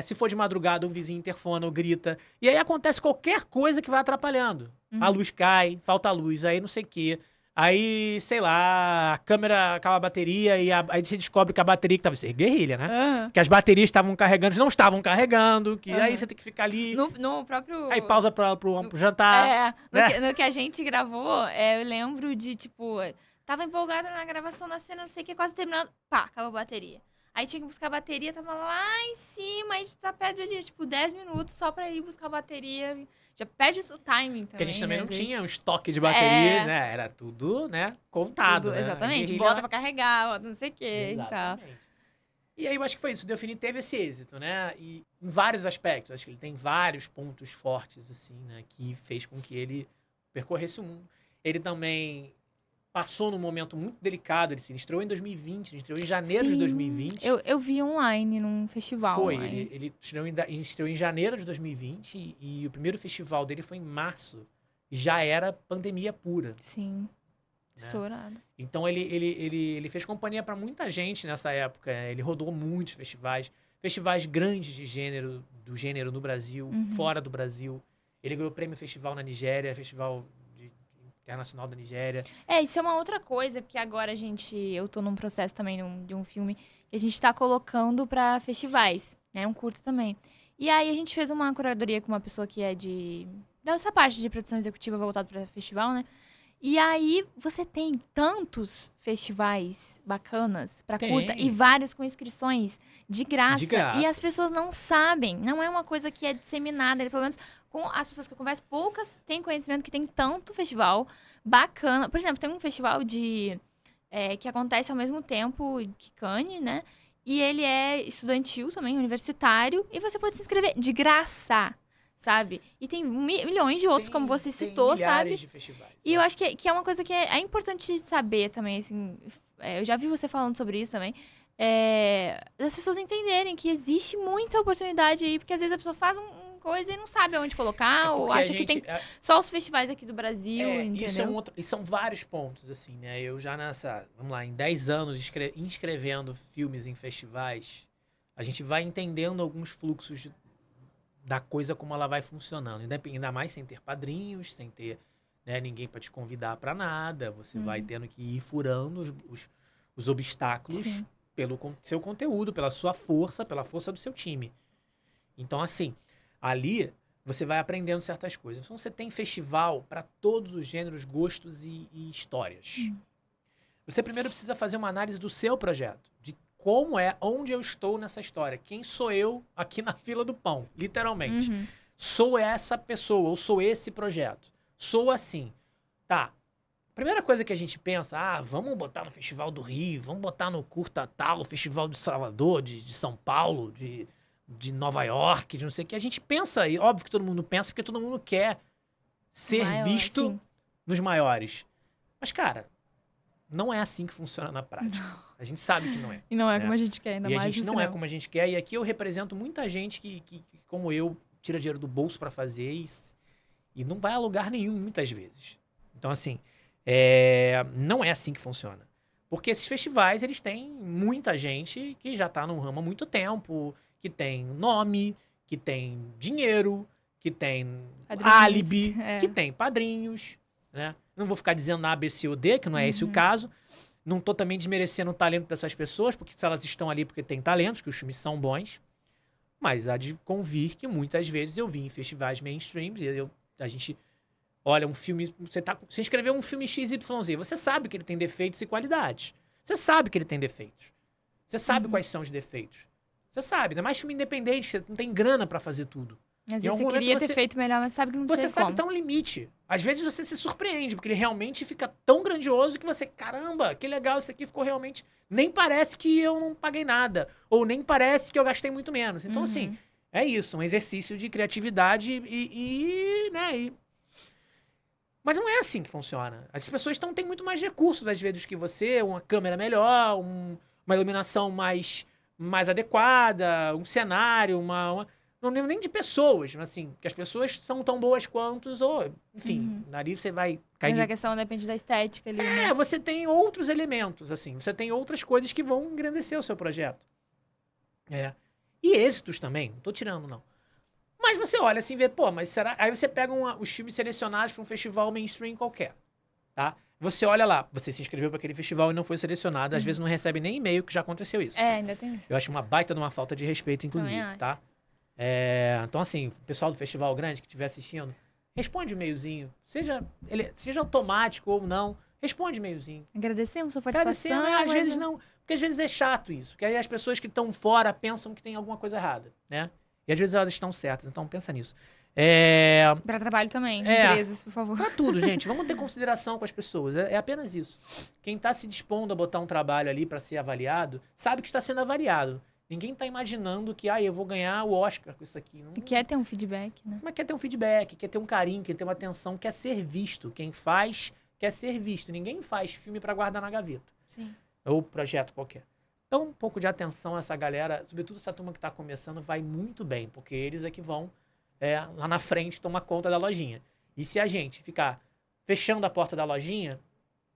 Se for de madrugada, um vizinho interfona ou grita. E aí acontece qualquer coisa que vai atrapalhando. A luz cai, falta luz, aí não sei o quê. Aí, sei lá, a câmera acaba a bateria e aí você descobre que a bateria que tava... Isso é guerrilha, né? Que as baterias estavam carregando, não estavam carregando, que aí você tem que ficar ali... No próprio... Aí pausa pro jantar. No que a gente gravou, eu lembro de, tipo, tava empolgada na gravação da cena, não sei o que, quase terminando, pá, acabou a bateria. Aí tinha que buscar a bateria, tava lá em cima, aí tá perto ali, tipo, 10 minutos só pra ir buscar a bateria. Já perde o timing também, Porque a gente também né, não às vezes. tinha um estoque de baterias, né? Era tudo, né, contado, Tudo, né? exatamente, Guerrilha- bota pra carregar, bota não sei o que e tal. Exatamente. E aí eu acho que foi isso. O Delfine teve esse êxito, né? E em vários aspectos. Acho que ele tem vários pontos fortes, assim, né? Que fez com que ele percorresse o mundo. Ele também passou num momento muito delicado. Ele se estreou em 2020, ele estreou em janeiro de Sim, 2020. Eu vi online num festival. Foi, online. ele estreou em janeiro de 2020 e o primeiro festival dele foi em março. E já era pandemia pura. Sim, Né? estourado. Então ele fez companhia para muita gente nessa época. Ele rodou muitos festivais grandes do gênero no Brasil, fora do Brasil. Ele ganhou o prêmio festival na Nigéria, festival internacional da Nigéria. Isso é uma outra coisa, porque agora eu tô num processo também de um filme que a gente tá colocando pra festivais, né? Um curto também. E aí a gente fez uma curadoria com uma pessoa que é dessa parte de produção executiva voltada pra festival, né? E aí você tem tantos festivais bacanas pra Tem. curta e vários com inscrições de graça. De graça. E as pessoas não sabem, não é uma coisa que é disseminada, pelo menos com as pessoas que eu converso, poucas têm conhecimento que tem tanto festival bacana. Por exemplo, tem um festival que acontece ao mesmo tempo que Cannes, né? E ele é estudantil também, universitário, e você pode se inscrever de graça, sabe? E tem milhões de outros, como você citou, tem milhares sabe? de festivais. E eu acho que é uma coisa que é importante saber também, assim. Eu já vi você falando sobre isso também. Das pessoas entenderem que existe muita oportunidade aí, porque às vezes a pessoa faz uma coisa e não sabe aonde colocar, ou porque a acha que gente- tem só os festivais aqui do Brasil, Isso é entendeu? e são vários pontos, assim, né? Eu já vamos lá, em 10 anos inscrevendo filmes em festivais, a gente vai entendendo alguns fluxos da coisa como ela vai funcionando. Ainda mais sem ter padrinhos, sem ter, né, ninguém para te convidar para nada. Você vai tendo que ir furando os obstáculos Sim. pelo seu conteúdo, pela sua força, pela força do seu time. Então, assim, ali você vai aprendendo certas coisas. Então, você tem festival para todos os gêneros, gostos e histórias. Você primeiro precisa fazer uma análise do seu projeto, de como onde eu estou nessa história. Quem sou eu aqui na fila do pão, literalmente. Sou essa pessoa, ou sou esse projeto. Sou assim. Tá. Primeira coisa que a gente pensa, vamos botar no Festival do Rio, vamos botar no Curta Tal, Festival de Salvador, de São Paulo, de Nova York, de não sei o que. A gente pensa, e óbvio que todo mundo pensa, porque todo mundo quer ser visto sim. nos maiores. Mas, cara, não é assim que funciona na prática. A gente sabe que não é. E não é né? como a gente quer, ainda E mais a gente no não é cinema. como a gente quer. E aqui eu represento muita gente que como eu, tira dinheiro do bolso pra fazer e não vai a lugar nenhum, muitas vezes. Então, assim, não é assim que funciona. Porque esses festivais, eles têm muita gente que já tá no ramo há muito tempo, que tem nome, que tem dinheiro, que tem Padrinhos, álibi, que tem padrinhos, né? Não vou ficar dizendo A, B, C ou D, que não é esse o caso. Não tô também desmerecendo o talento dessas pessoas, porque se elas estão ali porque têm talentos, que os filmes são bons. Mas há de convir que muitas vezes eu vi em festivais mainstream, a gente olha um filme, você escreveu um filme XYZ, você sabe que ele tem defeitos e qualidades. Você sabe que ele tem defeitos. Você sabe quais são os defeitos. Você sabe, ainda mais filme independente, você não tem grana pra fazer tudo. Às Em vezes algum você queria momento ter feito melhor, mas sabe que não Você tem sabe como. que tá um limite. Às vezes você se surpreende, porque ele realmente fica tão grandioso que você, caramba, que legal, isso aqui ficou realmente... Nem parece que eu não paguei nada. Ou nem parece que eu gastei muito menos. Então, assim, é isso. Um exercício de criatividade né? Mas não é assim que funciona. As pessoas têm muito mais recursos, às vezes, que você. Uma câmera melhor, uma iluminação mais adequada, um cenário, não lembro nem de pessoas, mas assim, que as pessoas são tão boas quanto, ou, enfim, ali você vai cair Mas a questão depende da estética ali, né? você tem outros elementos, assim, você tem outras coisas que vão engrandecer o seu projeto. E êxitos também, não tô tirando, não. Mas você olha assim e vê, pô, mas será... Aí você pega os filmes selecionados para um festival mainstream qualquer, tá? Você olha lá, você se inscreveu para aquele festival e não foi selecionado, às vezes não recebe nem e-mail que já aconteceu isso. Ainda tem isso. Eu acho uma baita de uma falta de respeito, inclusive, Também acho. tá? Então, assim, o pessoal do Festival Grande que estiver assistindo, responde o e-mailzinho. Seja automático ou não, responde o e-mailzinho. Agradecemos sua participação. Agradecendo, às mas vezes não. Porque às vezes é chato isso. Porque aí as pessoas que estão fora pensam que tem alguma coisa errada, né? E às vezes elas estão certas, então pensa nisso. Para trabalho também, empresas, por favor. Pra tudo, gente. Vamos ter consideração com as pessoas. É apenas isso. Quem tá se dispondo a botar um trabalho ali pra ser avaliado, sabe que está sendo avaliado. Ninguém tá imaginando que, eu vou ganhar o Oscar com isso aqui. Não, Quer ter um feedback, né? mas quer ter um feedback, quer ter um carinho, quer ter uma atenção, quer ser visto. Quem faz, quer ser visto. Ninguém faz filme pra guardar na gaveta. Sim. Ou projeto qualquer. Então, um pouco de atenção a essa galera, sobretudo essa turma que tá começando, vai muito bem, porque eles é que vão lá na frente tomar conta da lojinha. E se a gente ficar fechando a porta da lojinha,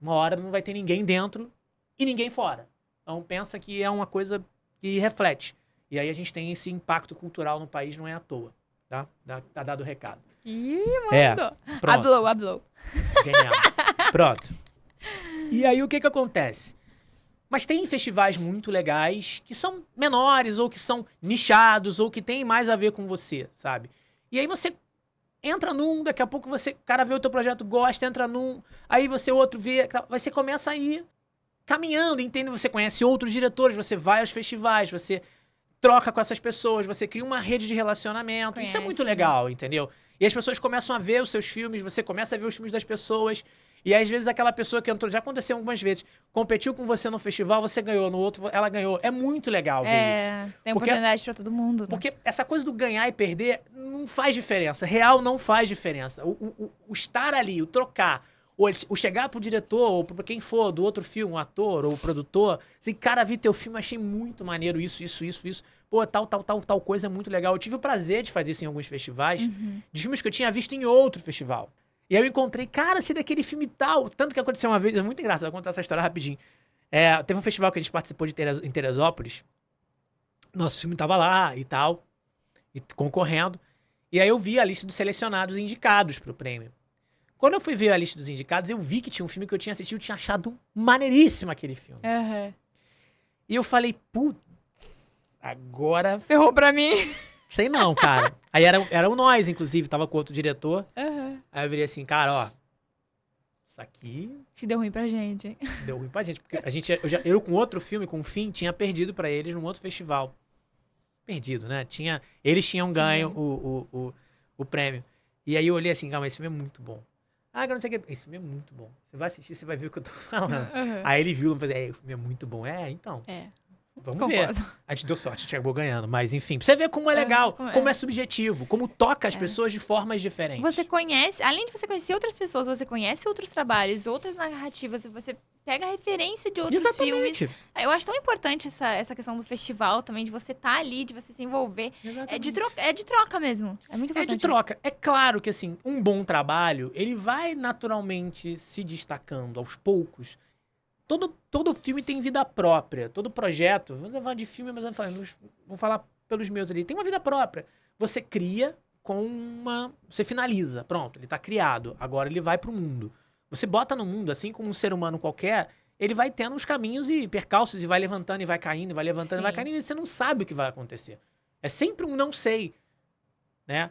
uma hora não vai ter ninguém dentro e ninguém fora. Então, pensa que é uma coisa que reflete. E aí a gente tem esse impacto cultural no país, não é à toa. Tá? Tá dado o recado. Ih, mandou. Pronto. Hablou. Genial. Pronto. E aí o que acontece? Mas tem festivais muito legais que são menores, ou que são nichados, ou que tem mais a ver com você, sabe? E aí você entra num, daqui a pouco o cara vê o teu projeto, gosta, entra num, aí você outro vê, você começa a ir caminhando, entende? Você conhece outros diretores, você vai aos festivais, você troca com essas pessoas, você cria uma rede de relacionamento. Isso é muito legal, entendeu? E as pessoas começam a ver os seus filmes, você começa a ver os filmes das pessoas. E às vezes aquela pessoa que entrou, já aconteceu algumas vezes, competiu com você no festival, você ganhou, no outro ela ganhou. É muito legal ver isso. Tem oportunidade pra todo mundo. Né? Porque essa coisa do ganhar e perder não faz diferença. Real não faz diferença. O estar ali, o trocar, o chegar pro diretor, ou pra quem for do outro filme, um ator ou o produtor, assim, cara, vi teu filme, achei muito maneiro isso. Pô, tal coisa é muito legal. Eu tive o prazer de fazer isso em alguns festivais, de filmes que eu tinha visto em outro festival. E aí eu encontrei, cara, se daquele filme tal. Tanto que aconteceu uma vez, é muito engraçado, vou contar essa história rapidinho. Teve um festival que a gente participou em Teresópolis. Nosso filme tava lá e tal, e concorrendo. E aí eu vi a lista dos selecionados indicados pro prêmio. Quando eu fui ver a lista dos indicados, eu vi que tinha um filme que eu tinha assistido, eu tinha achado maneiríssimo aquele filme. Aham. E eu falei, putz, agora... Ferrou pra mim. Sei não, cara. Aí era nós, inclusive, tava com outro diretor. Aham. Aí eu virei assim, cara, ó, isso aqui Acho que deu ruim pra gente, hein? deu ruim pra gente. Porque eu com outro filme, com o Fim, tinha perdido pra eles num outro festival. Perdido, né? Eles tinham ganho o prêmio. E aí eu olhei assim, calma, esse filme é muito bom. Ah, eu não sei o que. Esse filme é muito bom. Você vai assistir, você vai ver o que eu tô falando. Aham. Aí ele viu e falou, o filme é muito bom. Então. Vamos ver. Concordo. A gente deu sorte, a gente acabou ganhando. Mas enfim, pra você ver como é legal, como é subjetivo, como toca as pessoas de formas diferentes. Você conhece, além de você conhecer outras pessoas, você conhece outros trabalhos, outras narrativas, você pega referência de outros filmes. Exatamente. Eu acho tão importante essa questão do festival também, de você estar ali, de você se envolver. É de troca mesmo. É muito importante. É de troca. É claro que, assim, um bom trabalho, ele vai naturalmente se destacando aos poucos. Todo filme tem vida própria. Todo projeto, vamos levar de filme, mas vou falar pelos meus ali. Tem uma vida própria. Você cria você finaliza. Pronto, ele tá criado. Agora ele vai pro mundo. Você bota no mundo, assim como um ser humano qualquer, ele vai tendo os caminhos e percalços e vai levantando e vai caindo, vai levantando e vai caindo, e você não sabe o que vai acontecer. É sempre um não sei, né?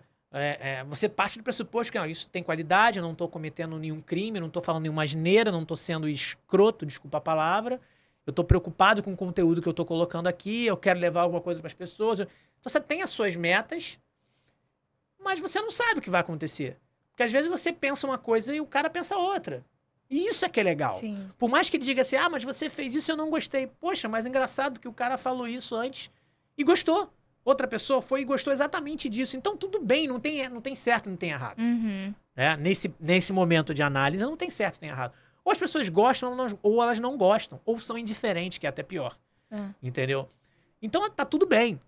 Você parte do pressuposto que isso tem qualidade, eu não tô cometendo nenhum crime, não tô falando nenhuma asneira, não tô sendo escroto, desculpa a palavra, eu tô preocupado com o conteúdo que eu tô colocando aqui, eu quero levar alguma coisa pras pessoas. Então você tem as suas metas, mas você não sabe o que vai acontecer. Porque às vezes você pensa uma coisa e o cara pensa outra. E isso é que é legal. Sim. Por mais que ele diga assim, mas você fez isso e eu não gostei. Poxa, mas é engraçado que o cara falou isso antes e gostou. Outra pessoa foi e gostou exatamente disso. Então tudo bem, não tem certo, não tem errado. Uhum. Nesse momento de análise, não tem certo, tem errado. Ou as pessoas gostam ou elas não gostam. Ou são indiferentes, que é até pior. Entendeu? Então tá tudo bem.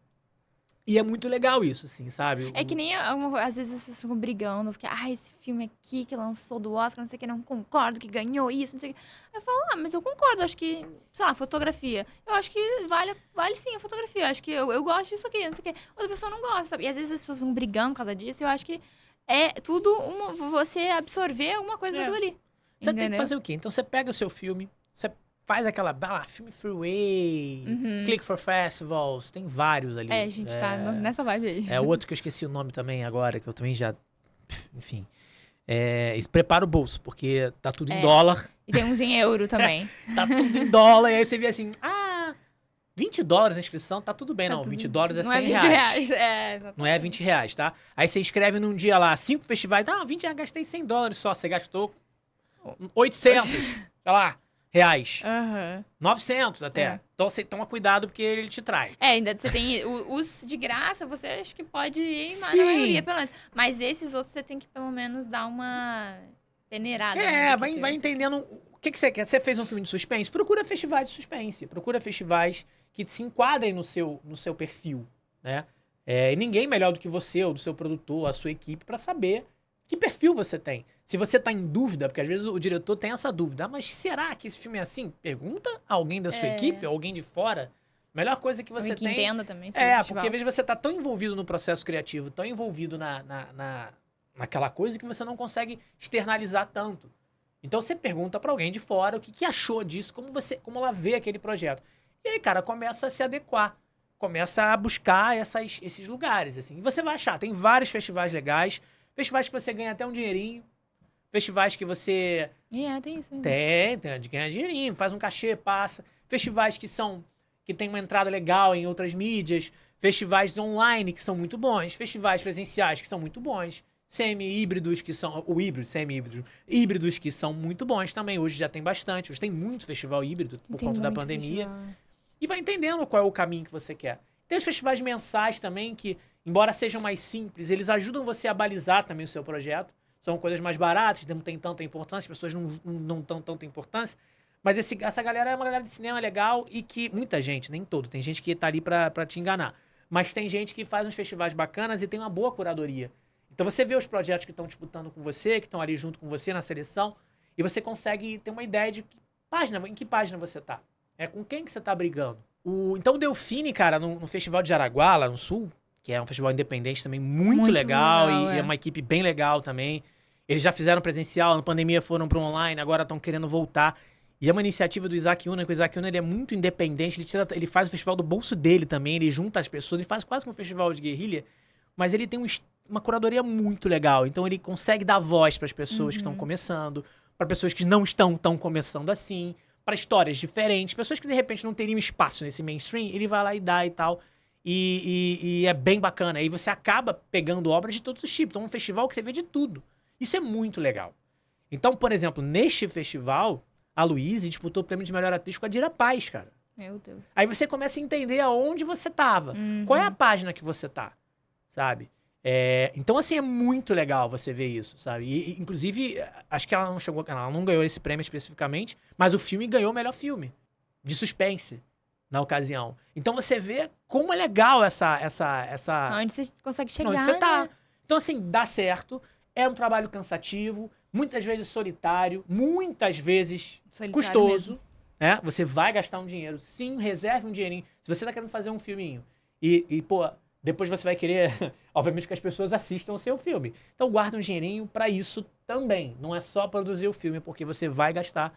E é muito legal isso, assim, sabe? É que nem às vezes as pessoas ficam brigando, porque, esse filme aqui que lançou do Oscar, não sei o que, não concordo, que ganhou isso, não sei o que. Aí eu falo, mas eu concordo, acho que, sei lá, fotografia. Eu acho que vale sim a fotografia, eu acho que eu gosto disso aqui, não sei o que. Outra pessoa não gosta, sabe? E às vezes as pessoas vão brigando por causa disso, e eu acho que é tudo você absorver alguma coisa daquilo ali. Você tem que fazer o quê? Então você pega o seu filme, você faz aquela filme freeway, Click for Festivals, tem vários ali. A gente tá nessa vibe aí. É outro que eu esqueci o nome também agora, que eu também já... Enfim. Prepara o bolso, porque tá tudo em dólar. E tem uns em euro também. Tá tudo em dólar, e aí você vê assim, $20 a inscrição, tá tudo bem, não. $20 é não R$100. É 20 reais. Exatamente. Não é R$20, tá? Aí você escreve num dia lá, 5 festivais, $20, gastei $100 só, você gastou 800, sei lá, reais. 900 até. Então você toma cuidado porque ele te trai. Ainda você tem os de graça, você acha que pode ir na maioria, pelo menos. Mas esses outros você tem que pelo menos dar uma peneirada. Vai entendendo o que você quer. Você fez um filme de suspense? Procura festivais de suspense. Procura festivais que se enquadrem no seu perfil, né? E ninguém melhor do que você, ou do seu produtor, a sua equipe, pra saber que perfil você tem. Se você tá em dúvida, porque às vezes o diretor tem essa dúvida, mas será que esse filme é assim? Pergunta a alguém da sua equipe, ou alguém de fora. Melhor coisa que você tem... entenda também. Porque às vezes você tá tão envolvido no processo criativo, tão envolvido naquela coisa que você não consegue externalizar tanto. Então você pergunta pra alguém de fora o que achou disso, como ela vê aquele projeto. E aí, cara, começa a se adequar. Começa a buscar esses lugares, assim. E você vai achar, tem vários festivais legais, festivais que você ganha até um dinheirinho, festivais que você... tem isso. Tem de ganhar dinheirinho, faz um cachê, passa. Festivais que tem uma entrada legal em outras mídias, festivais online que são muito bons, festivais presenciais que são muito bons, semi-híbridos que são... híbridos que são muito bons também. Hoje já tem bastante, hoje tem muito festival híbrido por conta da pandemia. E vai entendendo qual é o caminho que você quer. Tem os festivais mensais também que, embora sejam mais simples, eles ajudam você a balizar também o seu projeto. São coisas mais baratas, não tem tanta importância, as pessoas não dão tanta importância. Mas essa galera é uma galera de cinema legal e que muita gente, nem todo, tem gente que tá ali pra te enganar. Mas tem gente que faz uns festivais bacanas e tem uma boa curadoria. Então você vê os projetos que estão disputando com você, que estão ali junto com você na seleção, e você consegue ter uma ideia de em que página você tá. Com quem que você tá brigando. Então o Delfine, cara, no Festival de Jaraguá, lá no Sul, que é um festival independente também muito Muito legal, legal, e é uma equipe bem legal também. Eles já fizeram presencial, na pandemia foram para online, agora estão querendo voltar. E é uma iniciativa do Isaac Una, que o Isaac Una ele é muito independente, ele faz o festival do bolso dele também, ele junta as pessoas, ele faz quase que um festival de guerrilha, mas ele tem uma curadoria muito legal. Então ele consegue dar voz para as pessoas que estão começando, para pessoas que não estão tão começando assim, para histórias diferentes, pessoas que de repente não teriam espaço nesse mainstream, ele vai lá e dá e tal. E é bem bacana. Aí você acaba pegando obras de todos os tipos. Então é um festival que você vê de tudo. Isso é muito legal. Então, por exemplo, neste festival, a Luísa disputou o prêmio de melhor atriz com a Dira Paz, cara. Meu Deus. Aí você começa a entender aonde você tava. Qual é a página que você tá, sabe? Então, assim, é muito legal você ver isso, sabe? E, inclusive, acho que ela não ganhou esse prêmio especificamente, mas o filme ganhou o melhor filme de suspense na ocasião. Então, você vê como é legal essa... Onde você consegue chegar, onde você tá. né? Então, assim, dá certo. É um trabalho cansativo, muitas vezes solitário, muitas vezes Solitário custoso. mesmo. Né? Você vai gastar um dinheiro. Sim, reserve um dinheirinho. Se você tá querendo fazer um filminho pô, depois você vai querer, obviamente, que as pessoas assistam o seu filme. Então, guarda um dinheirinho pra isso também. Não é só produzir o filme, porque você vai gastar,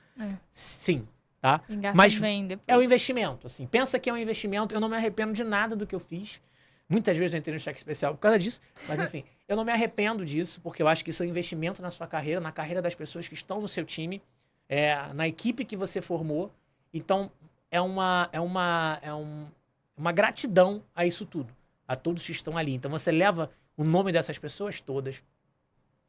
sim, tá? E gasta Mas bem depois. é um investimento, assim. Pensa que é um investimento. Eu não me arrependo de nada do que eu fiz. Muitas vezes eu entrei no cheque especial por causa disso. Mas, enfim, eu não me arrependo disso, porque eu acho que isso é um investimento na sua carreira, na carreira das pessoas que estão no seu time, na equipe que você formou. Então, é uma gratidão a isso tudo, a todos que estão ali. Então, você leva o nome dessas pessoas todas,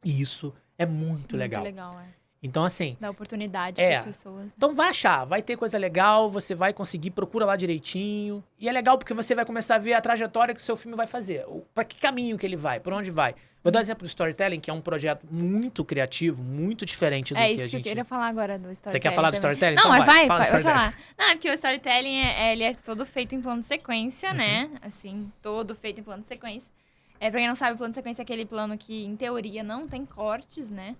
e isso é muito legal. Muito legal, Então, assim... Dá oportunidade para as pessoas. Então vai achar, vai ter coisa legal, você vai conseguir, procura lá direitinho. E é legal porque você vai começar a ver a trajetória que o seu filme vai fazer. Pra que caminho que ele vai, por onde vai. Vou dar um exemplo do Storytelling, que é um projeto muito criativo, muito diferente do que a gente... É isso que eu queria falar agora do Storytelling. Você quer falar do Storytelling? Não, então mas vai, fala pode falar. Não, é porque o Storytelling, ele é todo feito em plano de sequência, né? Assim, todo feito em plano de sequência. Pra quem não sabe, o plano de sequência é aquele plano que, em teoria, não tem cortes, né?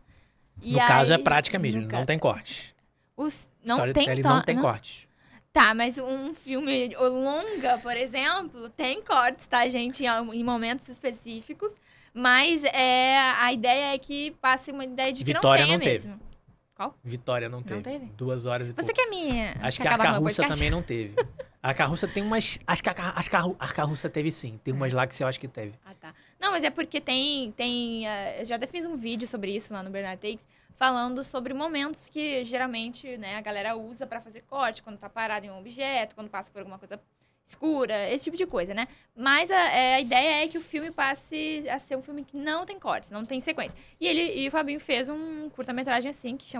No caso, é prática mesmo, não tem corte. Não tem corte. Tá, mas um filme longa, por exemplo, tem cortes, tá, gente? Em momentos específicos. Mas a ideia é que passe uma ideia de que Vitória não tenha não teve. mesmo. Qual? Vitória não teve. Não teve? 2 horas e pouco. Você quer me... Acho que a Arca-Russa também não teve. A Arca-Russa tem umas... Acho que a Arca-Russa teve sim. Tem umas lá que você acha que teve. Ah, tá. Não, mas é porque eu já até fiz um vídeo sobre isso lá no Bernard Takes, falando sobre momentos que geralmente, né, a galera usa pra fazer corte, quando tá parado em um objeto, quando passa por alguma coisa escura, esse tipo de coisa, né? Mas a ideia é que o filme passe a ser um filme que não tem cortes, não tem sequência. E o Fabinho fez um curta-metragem assim, que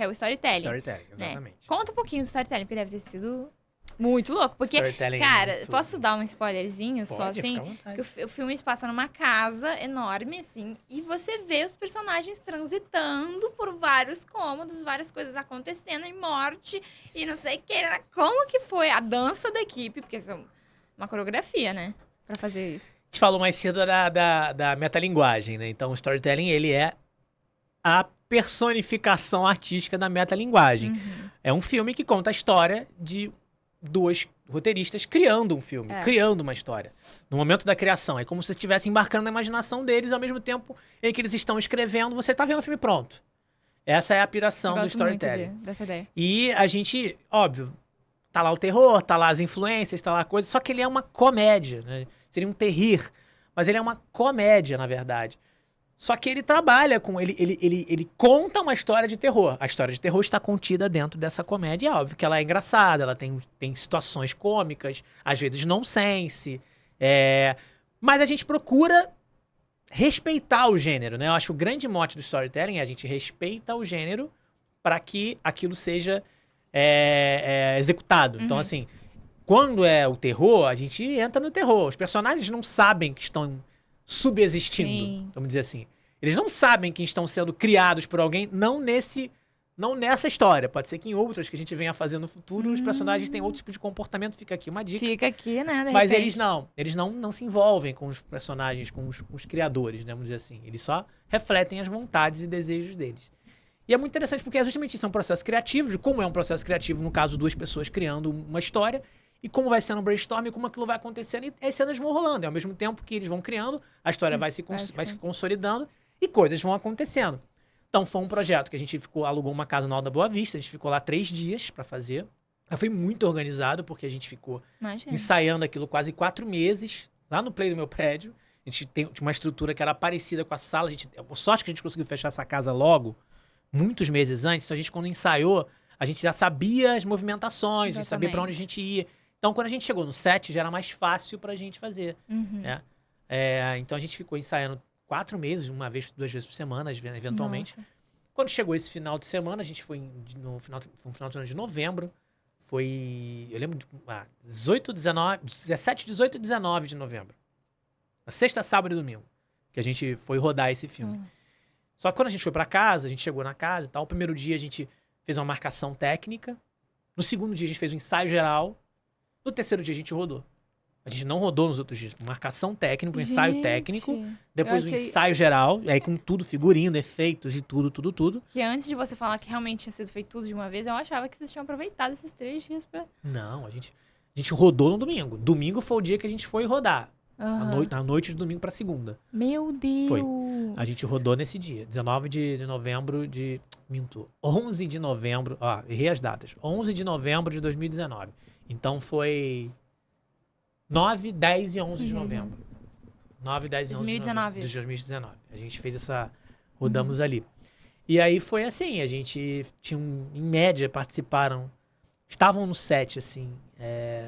é o Storytelling. Storytelling, exatamente. Né? Conta um pouquinho do Storytelling, porque deve ter sido muito louco. Porque, cara, posso dar um spoilerzinho só assim? Que o filme se passa numa casa enorme, assim, e você vê os personagens transitando por vários cômodos, várias coisas acontecendo, e morte, e não sei o que. Como que foi a dança da equipe? Porque é uma coreografia, né? Pra fazer isso. A gente falou mais cedo da metalinguagem, né? Então, o storytelling, ele é a personificação artística da metalinguagem. É um filme que conta a história de 2 roteiristas criando um filme, criando uma história. No momento da criação. É como se você estivesse embarcando na imaginação deles, ao mesmo tempo em que eles estão escrevendo, você está vendo o filme pronto. Essa é a piração do storytelling. Muito dessa ideia. E a gente, óbvio, tá lá o terror, tá lá as influências, tá lá a coisa, só que ele é uma comédia, né? Seria um terrir, mas ele é uma comédia, na verdade. Só que ele trabalha com... Ele conta uma história de terror. A história de terror está contida dentro dessa comédia. É óbvio que ela é engraçada, ela tem situações cômicas, às vezes nonsense. Mas a gente procura respeitar o gênero, né? Eu acho que o grande mote do storytelling é a gente respeita o gênero para que aquilo seja executado. Então, assim, quando é o terror, a gente entra no terror. Os personagens não sabem que estão subexistindo, vamos dizer assim. Eles não sabem que estão sendo criados por alguém, não nessa história. Pode ser que em outras que a gente venha fazer no futuro, os personagens têm outro tipo de comportamento. Fica aqui uma dica. Fica aqui, né? Mas eles não se envolvem com os personagens, com os criadores, né, vamos dizer assim. Eles só refletem as vontades e desejos deles. E é muito interessante porque é justamente isso, é um processo criativo, de como é um processo criativo, no caso, 2 pessoas criando uma história. e como vai sendo o brainstorm e como aquilo vai acontecendo, e as cenas vão rolando. E ao mesmo tempo que eles vão criando, a história vai se consolidando e coisas vão acontecendo. Então, foi um projeto que a gente alugou uma casa na Alta Boa Vista, a gente ficou lá 3 dias pra fazer. Foi muito organizado, porque a gente ficou ensaiando aquilo quase 4 meses, lá no play do meu prédio. A gente tinha uma estrutura que era parecida com a sala. A sorte que a gente conseguiu fechar essa casa logo, muitos meses antes. Então, a gente, quando ensaiou, a gente já sabia as movimentações, a gente sabia pra onde a gente ia. Então, quando a gente chegou no set, já era mais fácil pra gente fazer. Né? Então, a gente ficou ensaiando 4 meses, 2 vezes por semana, eventualmente. Nossa. Quando chegou esse final de semana, a gente foi no final de semana de novembro. Eu lembro de 17, 18 e 19 de novembro. Na sexta, sábado e domingo. Que a gente foi rodar esse filme. Só que quando a gente foi pra casa, a gente chegou na casa e tal. O primeiro dia a gente fez uma marcação técnica. No segundo dia a gente fez um ensaio geral. No terceiro dia a gente rodou. A gente não rodou nos outros dias. Marcação técnica, um ensaio técnico. Depois o ensaio geral. E aí com tudo, figurino, efeitos e tudo. Que antes de você falar que realmente tinha sido feito tudo de uma vez, eu achava que vocês tinham aproveitado esses 3 dias pra... Não, a gente rodou no domingo. Domingo foi o dia que a gente foi rodar. Na noite de domingo pra segunda. Meu Deus! Foi. A gente rodou nesse dia. 19 de novembro de... Minto. 11 de novembro... Ó, errei as datas. 11 de novembro de 2019. Então foi... 9, 10 e 11 de novembro. 9, 10 e 11 de novembro de 2019. A gente fez rodamos ali. E aí foi assim, a gente tinha em média, estavam no set, assim,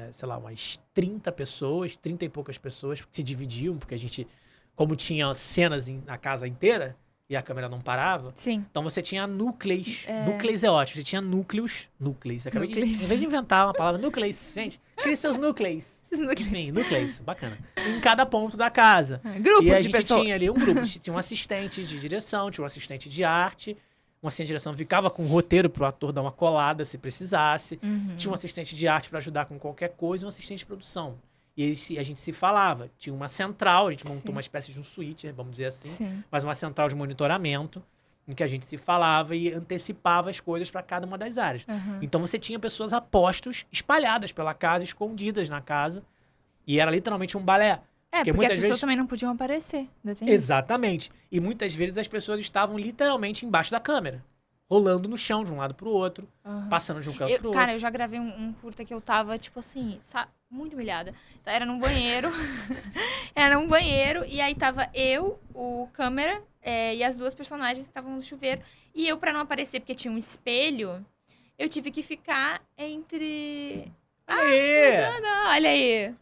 sei lá, umas 30 pessoas, 30 e poucas pessoas, que se dividiam, porque a gente, como tinha cenas na casa inteira, e a câmera não parava. Sim. Então você tinha núcleos. Núcleos é ótimo. Você tinha núcleos. Acabei em vez de inventar uma palavra, núcleos, gente. Crie seus núcleos. Enfim, núcleos. Bacana. Em cada ponto da casa. Grupos e a de gente pessoas. Tinha ali um grupo. Tinha um assistente de direção, tinha um assistente de arte. Um assistente de direção ficava com um roteiro pro ator dar uma colada se precisasse. Tinha um assistente de arte para ajudar com qualquer coisa e um assistente de produção. E a gente se falava. Tinha uma central, a gente montou uma espécie de um switcher, vamos dizer assim. Mas uma central de monitoramento, em que a gente se falava e antecipava as coisas para cada uma das áreas. Então você tinha pessoas a postos espalhadas pela casa, escondidas na casa. E era literalmente um balé. Porque muitas as pessoas também não podiam aparecer. Exatamente. E muitas vezes as pessoas estavam literalmente embaixo da câmera. Rolando no chão, de um lado pro outro. Passando de um canto pro outro. Cara, eu já gravei um curta que eu tava, tipo assim, muito humilhada. Então, era num banheiro. E aí tava eu, o câmera, e as 2 personagens que estavam no chuveiro. E eu, pra não aparecer, porque tinha um espelho, eu tive que ficar entre... Olha aí.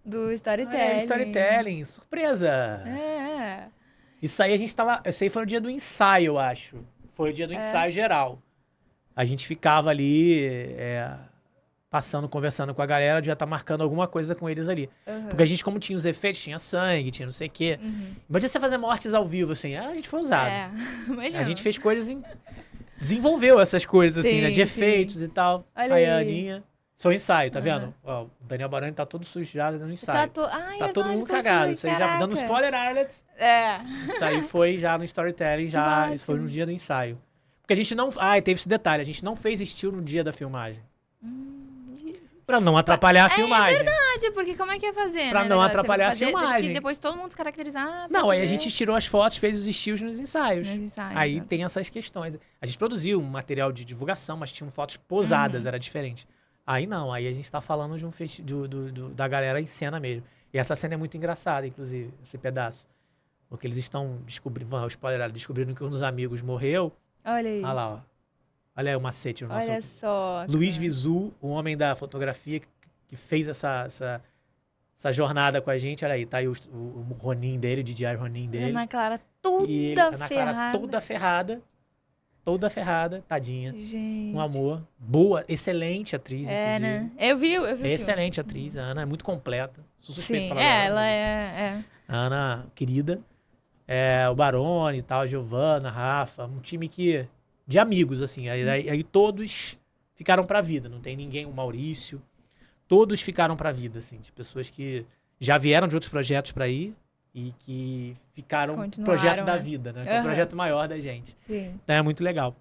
Do storytelling. Storytelling. Surpresa. Isso aí Isso aí foi no dia do ensaio, eu acho. Foi o dia do ensaio geral. A gente ficava ali, conversando com a galera, já tá marcando alguma coisa com eles ali. Porque a gente, como tinha os efeitos, tinha sangue, tinha não sei o quê. Imagina você fazer mortes ao vivo, assim. A gente foi usado. A gente fez coisas... Desenvolveu essas coisas, assim, né? De efeitos e tal. Olha aí a Aninha... Foi ensaio, tá vendo? Ó, o Daniel Barani tá todo sujo já no ensaio. Tá todo mundo cagado. Isso aí já dando spoiler alert. Isso aí foi já no storytelling, isso foi no dia do ensaio. Porque a gente não... e teve esse detalhe. A gente não fez estilo no dia da filmagem. Pra não atrapalhar a filmagem. É verdade, porque como é que ia fazer, pra não atrapalhar a filmagem. Porque depois todo mundo se caracterizar. Não, aí a gente tirou as fotos, fez os estilos nos ensaios. Aí tem essas questões. A gente produziu um material de divulgação, mas tinham fotos posadas, era diferente. Aí não, aí a gente tá falando de da galera em cena mesmo. E essa cena é muito engraçada, inclusive, esse pedaço. Porque eles estão descobrindo que um dos amigos morreu. Olha aí. Olha lá, ó. Olha aí o macete. Olha só. Luiz Vizu, o homem da fotografia que fez essa jornada com a gente. Olha aí, tá aí o Ronin dele, o DJ Ronin dele. Ana Clara toda ferrada. Toda ferrada, tadinha. Gente. Um amor. Boa, excelente atriz, inclusive. Né? Eu vi excelente atriz, a Ana é muito completa. Sou suspeito Sim, pra falar ela é. A Ana, querida. O Barone e tal, a Giovana, a Rafa. Um time de amigos, assim. Aí todos ficaram pra vida. Não tem ninguém, o Maurício. Todos ficaram pra vida, assim. De pessoas que já vieram de outros projetos pra ir. E que ficaram projeto da vida, né? Que é um projeto maior da gente. Sim. Então é muito legal.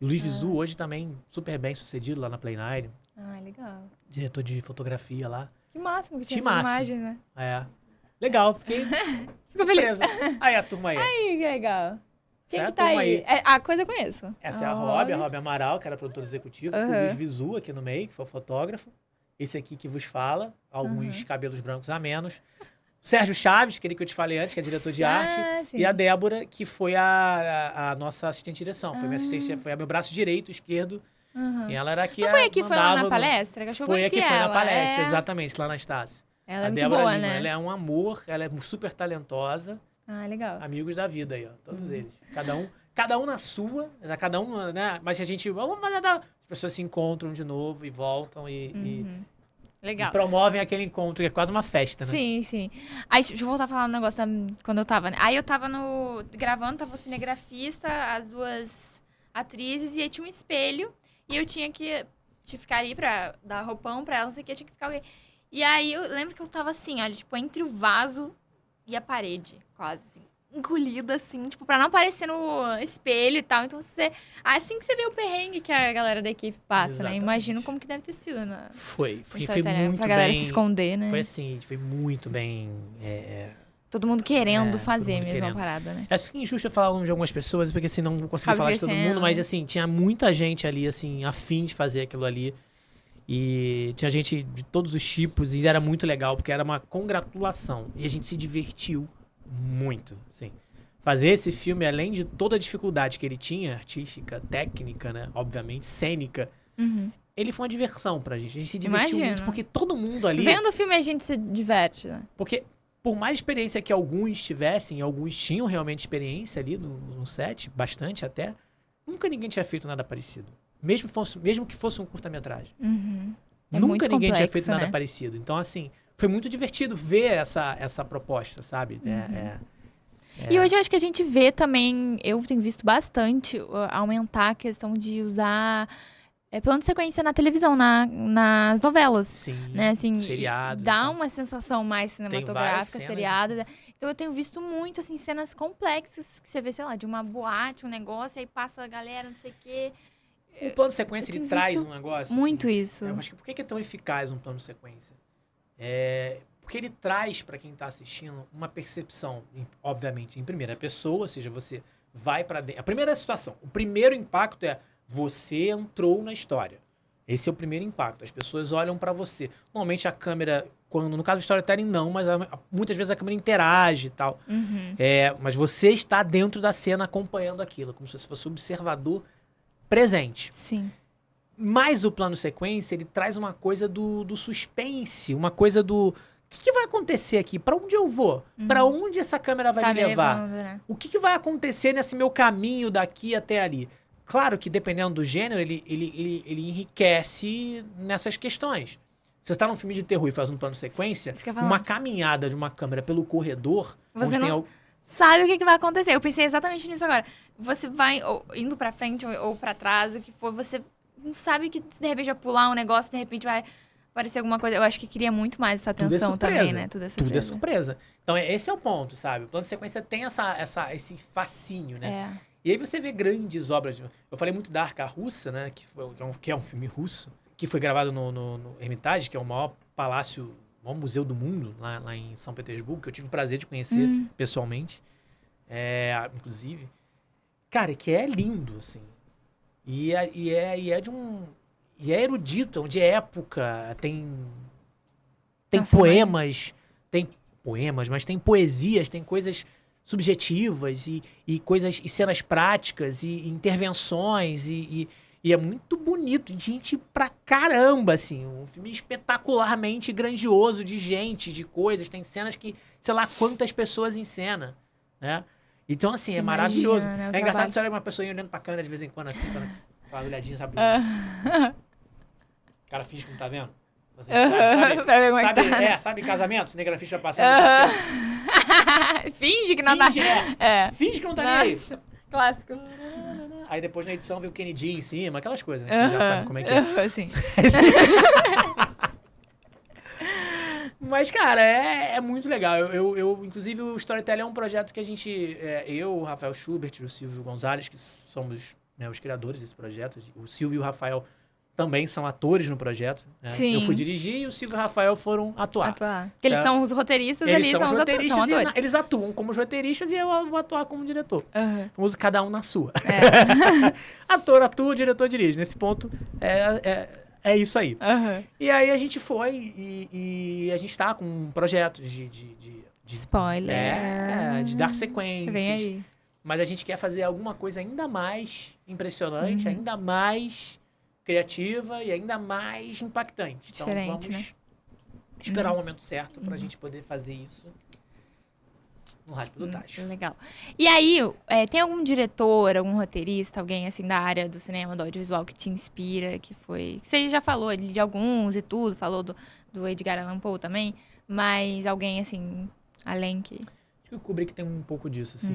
E o Luiz Vizu hoje também super bem sucedido lá na Play 9. Ah, legal. Diretor de fotografia lá. Que máximo que tinha Timaço. essas imagens, né? É. Legal, fiquei Ficou feliz. surpresa. Aí a turma aí. Ai, que legal. Quem Essa é que a tá turma aí? A coisa eu conheço. Essa é a Rob Amaral, que era produtora executiva. O Aham. Luiz Vizu aqui no meio, que foi o fotógrafo. Esse aqui que vos fala, alguns cabelos brancos a menos. O Sérgio Chaves, aquele que eu te falei antes, que é diretor de arte. Sim. E a Débora, que foi a nossa assistente de direção. Foi minha assistente, foi meu braço direito, esquerdo. Uhum. E ela era que Não foi aqui, foi lá mandava na palestra? Que eu acho que eu Foi conheci aqui, foi na ela. palestra, É. exatamente, lá na Estácio. Ela é A muito Débora boa, Lima, né? ela é um amor, ela é super talentosa. Ah, legal. Amigos da vida aí, ó. Todos eles. Cada um na sua, né? Cada um, né? Mas a gente, as pessoas se encontram de novo e voltam e Legal. promovem aquele encontro, que é quase uma festa, né? Sim, sim. Aí, deixa eu voltar a falar um negócio quando eu tava, né? Aí eu tava gravando, tava o cinegrafista, as duas atrizes, e aí tinha um espelho, e eu tinha que ficar ali pra dar roupão pra ela, não sei o que, tinha que ficar alguém. E aí eu lembro que eu tava assim, olha, tipo, entre o vaso e a parede, quase, assim, encolhida, assim, tipo, pra não aparecer no espelho e tal. Então, assim que você vê o perrengue que a galera da equipe passa, Exatamente. né? Imagino como que deve ter sido, né? Foi Pra muito galera bem. se esconder, né? Foi assim, foi muito bem. Todo mundo querendo todo fazer mundo mesmo querendo. a parada, né? Acho que é injusto eu falar o nome de algumas pessoas, porque assim, não vou conseguir Acaba falar de todo esquecendo, mundo, mas né? assim, tinha muita gente ali, assim, a fim de fazer aquilo ali. E tinha gente de todos os tipos, e era muito legal, porque era uma congratulação. E a gente se divertiu muito, assim. Fazer esse filme, além de toda a dificuldade que ele tinha, artística, técnica, né? Obviamente, cênica, ele foi uma diversão pra gente. A gente se divertiu Imagino. muito, porque todo mundo ali... Vendo o filme a gente se diverte, né? Porque, por mais experiência que alguns tivessem, alguns tinham realmente experiência ali no set, bastante até, nunca ninguém tinha feito nada parecido. Mesmo que fosse um curta-metragem. É Nunca muito ninguém tinha complexo, feito nada né? parecido. Então, assim, foi muito divertido ver essa proposta, sabe? E hoje eu acho que a gente vê também, eu tenho visto bastante aumentar a questão de usar plano de sequência na televisão, nas novelas. Sim, Né? Assim, seriados. dá então. uma sensação mais cinematográfica, cenas seriados. Então eu tenho visto muito, assim, cenas complexas que você vê, sei lá, de uma boate, um negócio, aí passa a galera, não sei o quê. O plano de sequência, eu ele tenho traz visto um negócio... Muito assim, isso. eu acho que por que é tão eficaz um plano de sequência? Porque ele traz para quem tá assistindo uma percepção, obviamente, em primeira pessoa, ou seja, você vai para dentro. A primeira situação, o primeiro impacto é você entrou na história. Esse é o primeiro impacto. As pessoas olham para você. Normalmente a câmera, no caso do storytelling não, mas muitas vezes a câmera interage e tal. Mas você está dentro da cena acompanhando aquilo, como se você fosse observador presente. Sim. Mas o plano sequência, ele traz uma coisa do suspense, uma coisa do... O que vai acontecer aqui? Para onde eu vou? Para onde essa câmera vai me levar? levando, né? O que vai acontecer nesse meu caminho daqui até ali? Claro que dependendo do gênero, ele enriquece nessas questões. Se você está num filme de terror e faz um plano sequência, Isso que eu ia falar. uma caminhada de uma câmera pelo corredor... Você onde tem não sabe o que vai acontecer. Eu pensei exatamente nisso agora. Você vai indo pra frente ou pra trás, o que for, você não sabe que de repente vai pular um negócio, de repente vai aparecer alguma coisa. Eu acho que queria muito mais essa Tudo é atenção surpresa. também, né? Tudo é surpresa. Tudo é surpresa. Então, esse é o ponto, sabe? O plano de sequência tem esse fascínio, né? E aí você vê grandes obras. Eu falei muito da Arca Russa, né? Que é um filme russo, que foi gravado no Hermitage, que é o maior palácio, o maior museu do mundo, lá em São Petersburgo, que eu tive o prazer de conhecer pessoalmente, inclusive. Cara, que é lindo, assim. E é de um... E é erudito, de época, tem Nossa, poemas, mas tem poesias, tem coisas subjetivas e coisas, e cenas práticas, e intervenções, e é muito bonito, e gente pra caramba, assim, um filme espetacularmente grandioso de gente, de coisas, tem cenas que, sei lá, quantas pessoas em cena, né? Então, assim, Você é maravilhoso. imagina, né, o É engraçado trabalho. que você olha uma pessoa olhando pra câmera de vez em quando, assim, quando faz uma olhadinha, sabe? O cara finge que não tá vendo. Assim, sabe, Pra ver como é que tá. sabe casamento? Cinegrafista vai passando. Finge que não tá. Finge que não tá nem aí. Nossa, clássico. Aí depois na edição vê o Kennedy em cima, aquelas coisas, né? Você já sabe como é que é. Sim. Mas, cara, é muito legal. Inclusive, o Storytelling é um projeto que a gente... eu, o Rafael Schubert e o Silvio Gonzalez, que somos, né, os criadores desse projeto. O Silvio e o Rafael também são atores no projeto. Né? Sim. Eu fui dirigir e o Silvio e o Rafael foram atuar. Porque eles são os roteiristas Eles ali, são os roteiristas são atores. eles atuam como os roteiristas e eu vou atuar como diretor. Aham. Famoso cada um na sua. É. Ator atua, diretor dirige. Nesse ponto, é isso aí. Aham. E aí a gente foi e a gente tá com projetos de Spoiler. de dar sequências. Vem aí. Mas a gente quer fazer alguma coisa ainda mais impressionante, ainda mais criativa e ainda mais impactante. Então Diferente, vamos esperar o momento certo pra gente poder fazer isso no raspa do tacho. Legal. E aí, tem algum diretor, algum roteirista, alguém assim da área do cinema, do audiovisual que te inspira, que você já falou ali de alguns e tudo, falou do Edgar Allan Poe também, mas alguém assim, além que... Acho que o Kubrick tem um pouco disso, assim.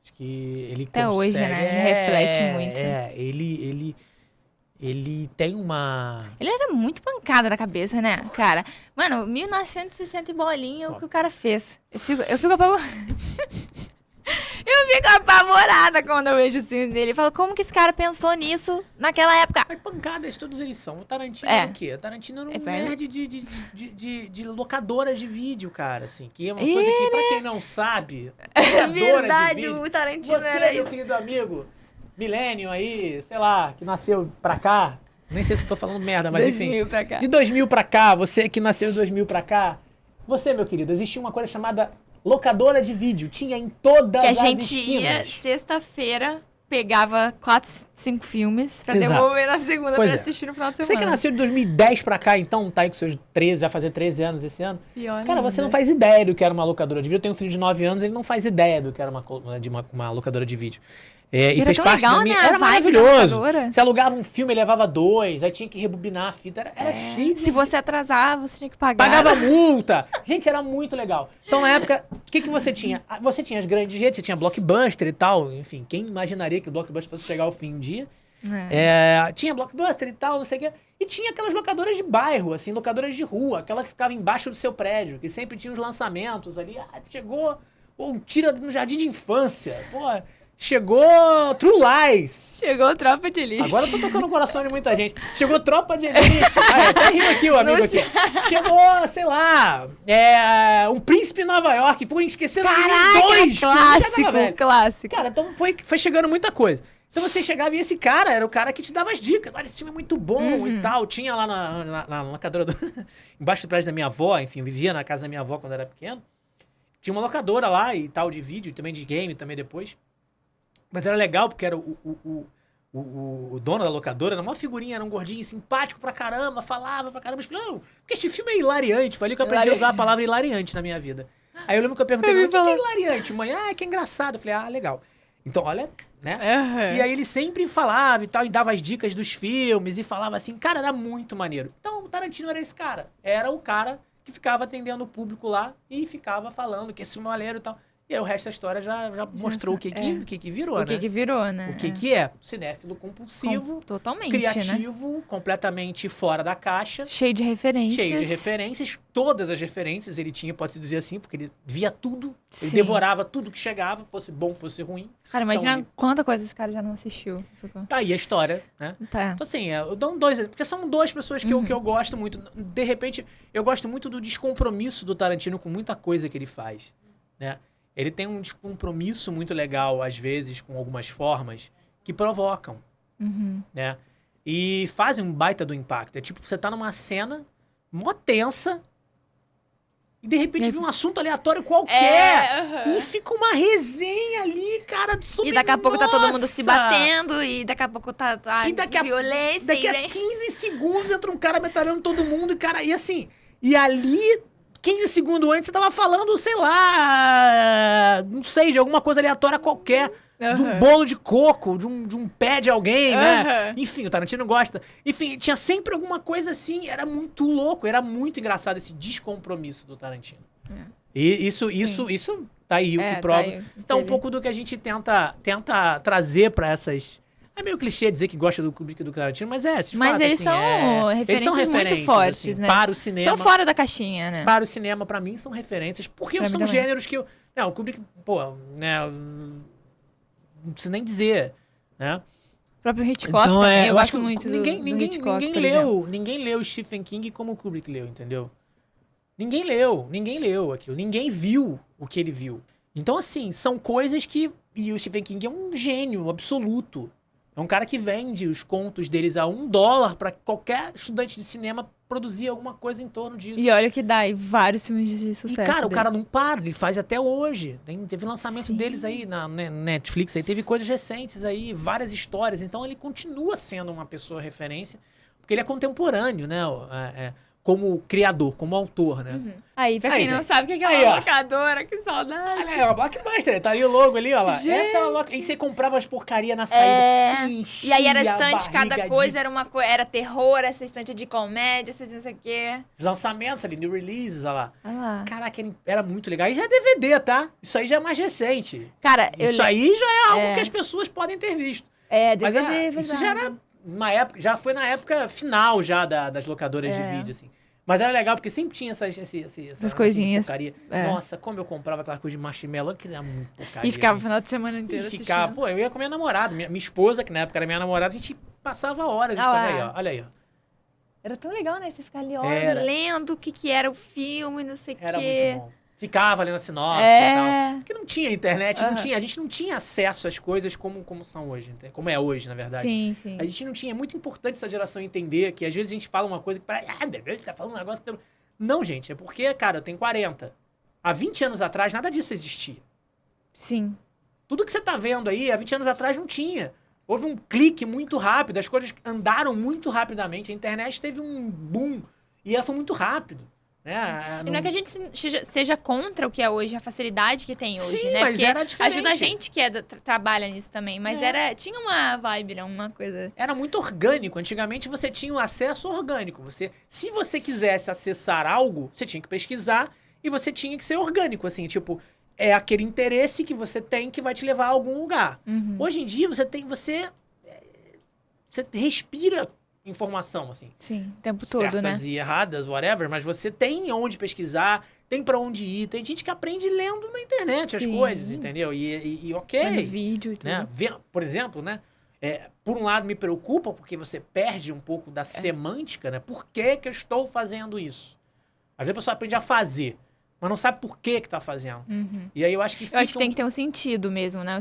Acho que ele Até hoje, né? Ele reflete muito. Ele tem uma... Ele era muito pancada da cabeça, né, cara? Mano, 1960 e bolinha, o que o cara fez. Eu fico apavorada. Eu fico apavorada quando eu vejo o filme dele. Eu falo, como que esse cara pensou nisso naquela época? Mas pancadas todos eles são. O Tarantino é o quê? O Tarantino era um nerd de locadoras de vídeo, cara, assim. Que é uma coisa que, pra quem não sabe... É verdade, de vídeo, o Tarantino você, era meu isso. querido amigo, milênio aí, sei lá, que nasceu pra cá. Nem sei se eu tô falando merda, mas 2000 enfim. pra cá. De 2000 pra cá, você que nasceu de 2000 pra cá. Você, meu querido, existia uma coisa chamada locadora de vídeo. Tinha em todas Que a as gente esquinas. ia sexta-feira, pegava 4, 5 filmes pra Exato. devolver na segunda Pois pra é. assistir no final de Você semana. que nasceu de 2010 pra cá, então, tá aí com seus 13, vai fazer 13 anos esse ano. Pior Cara, você ainda. não faz ideia do que era uma locadora de vídeo. Eu tenho um filho de 9 anos, ele não faz ideia do que era uma locadora de vídeo. E Era fez tão parte legal, da minha... né? A Era vibe da maravilhoso. locadora. Você alugava um filme, levava 2, aí tinha que rebobinar a fita. Era chique. Se você atrasar, você tinha que pagar. Pagava multa. Gente, era muito legal. Então, na época, o que você tinha? Você tinha as grandes redes, você tinha Blockbuster e tal. Enfim, quem imaginaria que o Blockbuster fosse chegar ao fim um dia? Tinha Blockbuster e tal, não sei o quê. E tinha aquelas locadoras de bairro, assim, locadoras de rua. Aquela que ficava embaixo do seu prédio, que sempre tinha os lançamentos ali. Chegou um Tira no Jardim de Infância. Pô, chegou True Lies. Chegou Tropa de Elite. Agora eu tô tocando o coração de muita gente. Chegou Tropa de Elite. Até riu aqui o amigo Não aqui. Chegou, sei lá, Um Príncipe em Nova York. Pô, esquecendo Caraca, 2. clássico. Cara, então foi chegando muita coisa. Então você chegava e esse cara era o cara que te dava as dicas. Olha, esse filme é muito bom e tal. Tinha lá na locadora embaixo do prédio da minha avó, enfim, eu vivia na casa da minha avó quando era pequeno. Tinha uma locadora lá e tal de vídeo, também de game, também depois. Mas era legal porque era o dono da locadora, era uma figurinha, era um gordinho simpático pra caramba, falava pra caramba. Não, porque este filme é hilariante. Foi ali que eu aprendi a usar a palavra hilariante na minha vida. Aí eu lembro que eu perguntei, o que é hilariante, mãe? Ah, é que é engraçado. Eu falei, legal. Então, olha, né? Uhum. E aí ele sempre falava e tal, e dava as dicas dos filmes, e falava assim, cara, era muito maneiro. Então, o Tarantino era esse cara. Era o cara que ficava atendendo o público lá e ficava falando que esse filme é maneiro e tal. E aí o resto da história já mostrou o que virou, né? O que virou, né? O que é? Cinéfilo compulsivo, totalmente, criativo, né? completamente fora da caixa. Cheio de referências. Todas as referências ele tinha, pode-se dizer assim, porque ele via tudo, ele Sim. devorava tudo que chegava, fosse bom, fosse ruim. Cara, imagina Então, quanta coisa esse cara já não assistiu. Tá aí a história, né? Tá. Então, assim, eu dou dois, porque são duas pessoas que eu gosto muito. De repente, eu gosto muito do descompromisso do Tarantino com muita coisa que ele faz, né? Ele tem um descompromisso muito legal, às vezes, com algumas formas que provocam, né? E fazem um baita do impacto. É tipo, você tá numa cena mó tensa e, de repente, vem um assunto aleatório qualquer e fica uma resenha ali, cara, sobre... E daqui a pouco tá todo mundo se batendo e daqui a pouco tá e violência. Daqui a 15 segundos entra um cara metralhando todo mundo e, cara, e assim... E ali... 15 segundos antes você tava falando, sei lá, não sei, de alguma coisa aleatória qualquer. De um bolo de coco, de um pé de alguém, né? Enfim, o Tarantino gosta. Enfim, tinha sempre alguma coisa assim, era muito louco, era muito engraçado esse descompromisso do Tarantino. E isso tá aí o que prova. Tá então, um pouco do que a gente tenta trazer pra essas... É meio clichê dizer que gosta do Kubrick e do Tarantino, mas de fato, eles, assim, são referências muito fortes, assim, né? para o cinema. São fora da caixinha, né? Para o cinema, pra mim, são referências, porque Pra mim são também. gêneros que eu... o Kubrick, pô, né, não preciso nem dizer, né? O próprio Hitchcock Então, também. Eu acho gosto que muito do Hitchcock, por exemplo. ninguém leu Stephen King como o Kubrick leu, entendeu? Ninguém leu aquilo. Ninguém viu o que ele viu. Então, assim, são coisas que... E o Stephen King é um gênio absoluto. É um cara que vende os contos deles a $1 para qualquer estudante de cinema produzir alguma coisa em torno disso. E olha que dá, e vários filmes de sucesso E, cara, o dele. cara não para, ele faz até hoje. Teve lançamento Sim. deles aí na Netflix, aí teve coisas recentes aí, várias histórias. Então ele continua sendo uma pessoa referência, porque ele é contemporâneo, né? Como criador, como autor, né? Aí, pra quem Aí, não gente. sabe o que é Aí, uma ó. locadora, que saudade. Olha aí, é uma blockbuster, tá ali o logo ali, ó lá. Gente. Essa é uma e você comprava as porcaria na saída. E aí era enchia a estante, cada barriga coisa era uma coisa. Era terror, essa estante de comédia, essa não sei o quê. Os lançamentos ali, new releases, olha lá. Olha lá. Caraca, era muito legal. E já é DVD, tá? Isso aí já é mais recente. Cara, Isso aí já é algo que as pessoas podem ter visto. DVD, Mas verdade. isso já era uma época, já foi na época final já das locadoras de vídeo, assim. Mas era legal, porque sempre tinha essas coisinhas. Porcaria. Nossa, como eu comprava aquela coisa de marshmallow, que era muito porcaria. E ficava o né? final de semana inteiro E assistindo. ficava, pô, eu ia com minha namorada, minha esposa, que na época era minha namorada, a gente passava horas. Ah lá. Olha aí, ó, olha aí, ó. Era tão legal, né? Você ficar ali, Era. lendo o que era o filme, não sei o Era quê. muito bom. Ficava lendo a sinopse e tal. É. Porque não tinha internet, Aham. a gente não tinha acesso às coisas como são hoje, como é hoje, na verdade. Sim, sim. A gente não tinha. É muito importante essa geração entender que às vezes a gente fala uma coisa que parece, bebê, tá falando um negócio que... Não, gente, é porque, cara, eu tenho 40. Há 20 anos atrás, nada disso existia. Sim. Tudo que você tá vendo aí, há 20 anos atrás não tinha. Houve um clique muito rápido, as coisas andaram muito rapidamente, a internet teve um boom e ela foi muito rápido. Né? E não é que a gente seja contra o que é hoje, a facilidade que tem hoje, Sim, né? mas Porque era diferente. ajuda a gente que trabalha nisso também. Mas tinha uma vibe, né? Uma coisa... Era muito orgânico. Antigamente você tinha um acesso orgânico. Se você quisesse acessar algo, você tinha que pesquisar e você tinha que ser orgânico, assim, tipo, é aquele interesse que você tem que vai te levar a algum lugar. Uhum. Hoje em dia você respira informação, assim. Sim, o tempo todo, né? Certas e erradas, whatever, mas você tem onde pesquisar, tem pra onde ir. Tem gente que aprende lendo na internet as Sim. coisas, entendeu? E ok. Vendo vídeo e tudo. Né? Por exemplo, né? Por um lado me preocupa, porque você perde um pouco da semântica, né? Por que eu estou fazendo isso? Às vezes a pessoa aprende a fazer, mas não sabe por que tá fazendo. Uhum. E aí eu acho que Eu acho que tem que ter um sentido mesmo, né?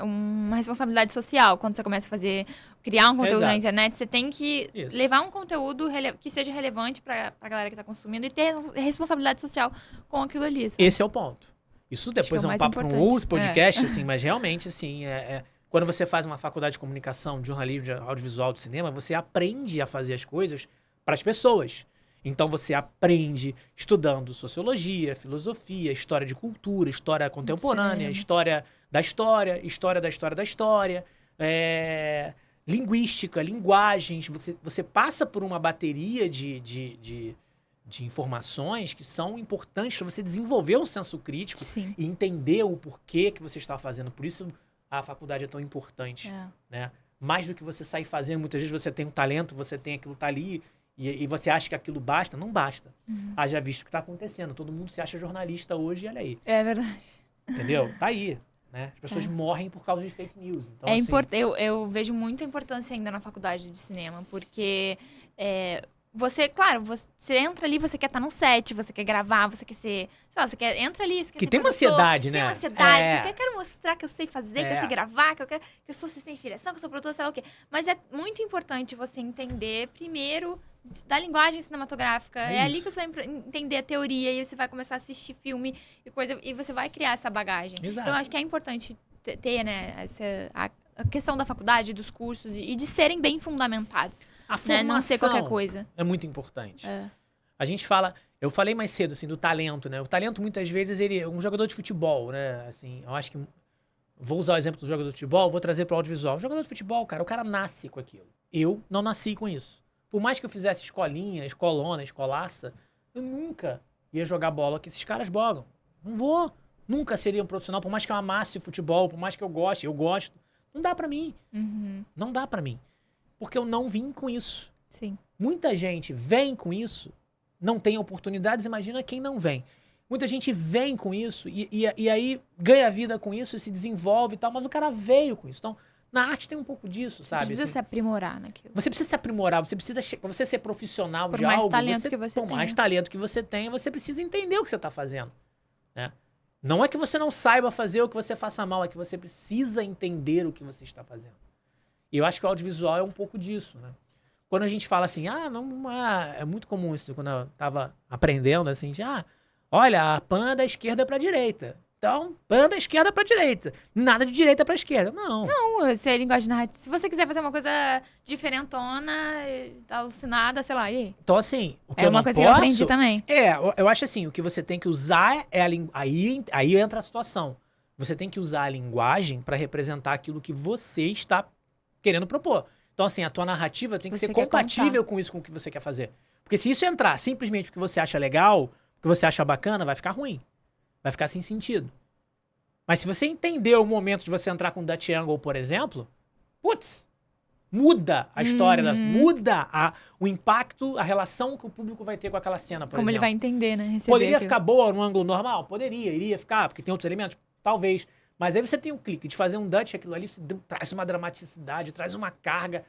Uma responsabilidade social. Quando você começa a criar um conteúdo na internet, você tem que levar um conteúdo que seja relevante pra galera que tá consumindo e ter responsabilidade social com aquilo ali. Sabe? Esse é o ponto. Isso depois é um papo para um outro podcast, assim, mas realmente, assim, quando você faz uma faculdade de comunicação, de jornalismo, de audiovisual, de cinema, você aprende a fazer as coisas para as pessoas. Então você aprende estudando sociologia, filosofia, história de cultura, história contemporânea, história da história da história, linguística, linguagens. Você passa por uma bateria de informações que são importantes para você desenvolver um senso crítico e entender o porquê que você está fazendo. Por isso a faculdade é tão importante, né? Mais do que você sair fazendo, muitas vezes você tem um talento, você tem aquilo tá ali e você acha que aquilo basta, não basta. Haja visto o que está acontecendo. Todo mundo se acha jornalista hoje, olha aí. É verdade. Entendeu? Tá aí. Né? As pessoas morrem por causa de fake news. Então, eu vejo muita importância ainda na faculdade de cinema, porque você entra ali, você quer estar no set, você quer gravar, você quer ser... Sei lá, entra ali, você quer que ser tem uma ansiedade, né? Tem uma ansiedade, você quer mostrar que eu sei fazer, que eu sei gravar, que eu sou assistente de direção, que eu sou produtor, sei lá o quê. Mas é muito importante você entender, primeiro, da linguagem cinematográfica. É ali que você vai entender a teoria e você vai começar a assistir filme e coisa, e você vai criar essa bagagem. Exato. Então, eu acho que é importante ter, né, a questão da faculdade, dos cursos e de serem bem fundamentados. A formação não ser qualquer coisa. É muito importante. A gente fala... Eu falei mais cedo, assim, do talento, né? O talento, muitas vezes, ele é um jogador de futebol, né? Assim, eu acho que... Vou usar o exemplo do jogador de futebol, vou trazer para o audiovisual. O jogador de futebol, cara, o cara nasce com aquilo. Eu não nasci com isso. Por mais que eu fizesse escolinha, escolona, escolaça, eu nunca ia jogar bola que esses caras jogam. Não vou. Nunca seria um profissional, por mais que eu amasse futebol, por mais que eu gosto. Não dá pra mim. Não dá pra mim. Porque eu não vim com isso. Sim. Muita gente vem com isso, não tem oportunidades, imagina quem não vem. Muita gente vem com isso e aí ganha vida com isso, se desenvolve e tal, mas o cara veio com isso. Então, Na arte tem um pouco disso, sabe? Precisa Assim, se aprimorar naquilo. você precisa se aprimorar, pra você ser profissional Por de mais algo, talento que você por tenha. mais talento que você tenha, você precisa entender o que você tá fazendo, né? Não é que você não saiba fazer ou que você faça mal, é que você precisa entender o que você está fazendo. E eu acho que o audiovisual é um pouco disso, né? Quando a gente fala assim, é muito comum isso, quando eu tava aprendendo, assim, olha, a pan é da esquerda pra direita. Então, pan da esquerda pra direita. Nada de direita pra esquerda. Não. Não, se é linguagem narrativa. Se você quiser fazer uma coisa diferentona, tá alucinada, sei lá, e aí? Então, assim, o que É eu uma não coisa posso... que eu aprendi também. Eu acho assim, o que você tem que usar é a linguagem. Aí entra a situação. Você tem que usar a linguagem pra representar aquilo que você está querendo propor. Então, assim, a tua narrativa tem que Você ser quer compatível contar. com isso, com o que você quer fazer. Porque se isso entrar simplesmente porque você acha legal, porque você acha bacana, vai ficar ruim. Vai ficar sem sentido. Mas se você entender o momento de você entrar com Dutch Angle, por exemplo, putz, muda a história, muda o impacto, a relação que o público vai ter com aquela cena, por Como ele exemplo. vai entender, né? Receber Poderia aquilo. ficar boa no ângulo normal? Poderia, iria ficar, porque tem outros elementos? Talvez. Mas aí você tem um clique de fazer um Dutch, aquilo ali traz uma dramaticidade, traz uma carga,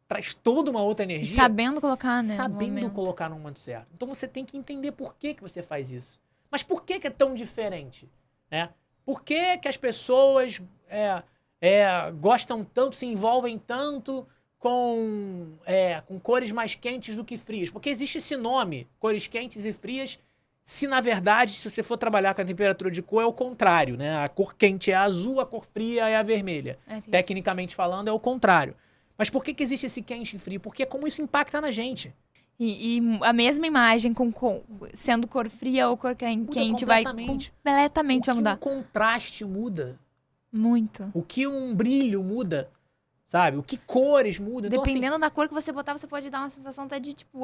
traz toda uma outra E energia. sabendo colocar, né? no Sabendo momento. colocar no momento certo. Então você tem que entender por que você faz isso. Mas por que é tão diferente? Né? Por que as pessoas gostam tanto, se envolvem tanto com cores mais quentes do que frias? Porque existe esse nome, cores quentes e frias, se na verdade, se você for trabalhar com a temperatura de cor, é o contrário, né? A cor quente é a azul, a cor fria é a vermelha. É isso. Tecnicamente falando, é o contrário. Mas por que existe esse quente e frio? Porque é como isso impacta na gente. E a mesma imagem sendo cor fria ou cor quente vai completamente. completamente O vai que mudar. um contraste muda. Muito. O que um brilho muda. Sabe? O que cores mudam. Então, assim, Dependendo da cor que você botar, você pode dar uma sensação até de, tipo,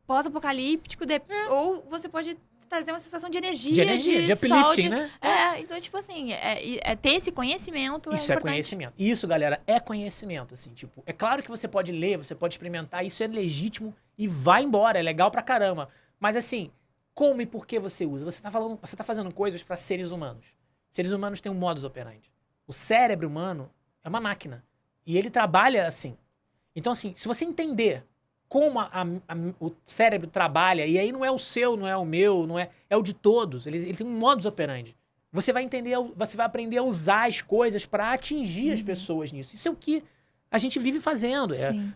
pós-apocalíptico, ou você pode trazer uma sensação de energia, de sol, uplifting, né? Então, tipo assim, ter esse conhecimento Isso é é importante. conhecimento. Isso, galera, é conhecimento, assim, tipo, é claro que você pode ler, você pode experimentar, isso é legítimo e vai embora, é legal pra caramba. Mas assim, como e por que você usa? Você tá fazendo coisas pra seres humanos. Seres humanos têm um modus operandi. O cérebro humano é uma máquina e ele trabalha assim. Então assim, se você entender como o cérebro trabalha, e aí não é o seu, não é o meu, é o de todos, ele tem um modus operandi. Você vai entender, você vai aprender a usar as coisas para atingir as pessoas nisso. Isso é o que a gente vive fazendo. Sim.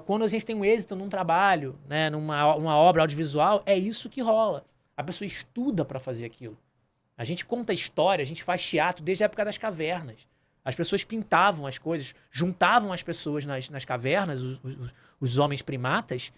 Quando a gente tem um êxito num trabalho, né, numa obra audiovisual, é isso que rola. A pessoa estuda para fazer aquilo. A gente conta história, a gente faz teatro desde a época das cavernas. As pessoas pintavam as coisas, juntavam as pessoas nas cavernas, os homens primatas,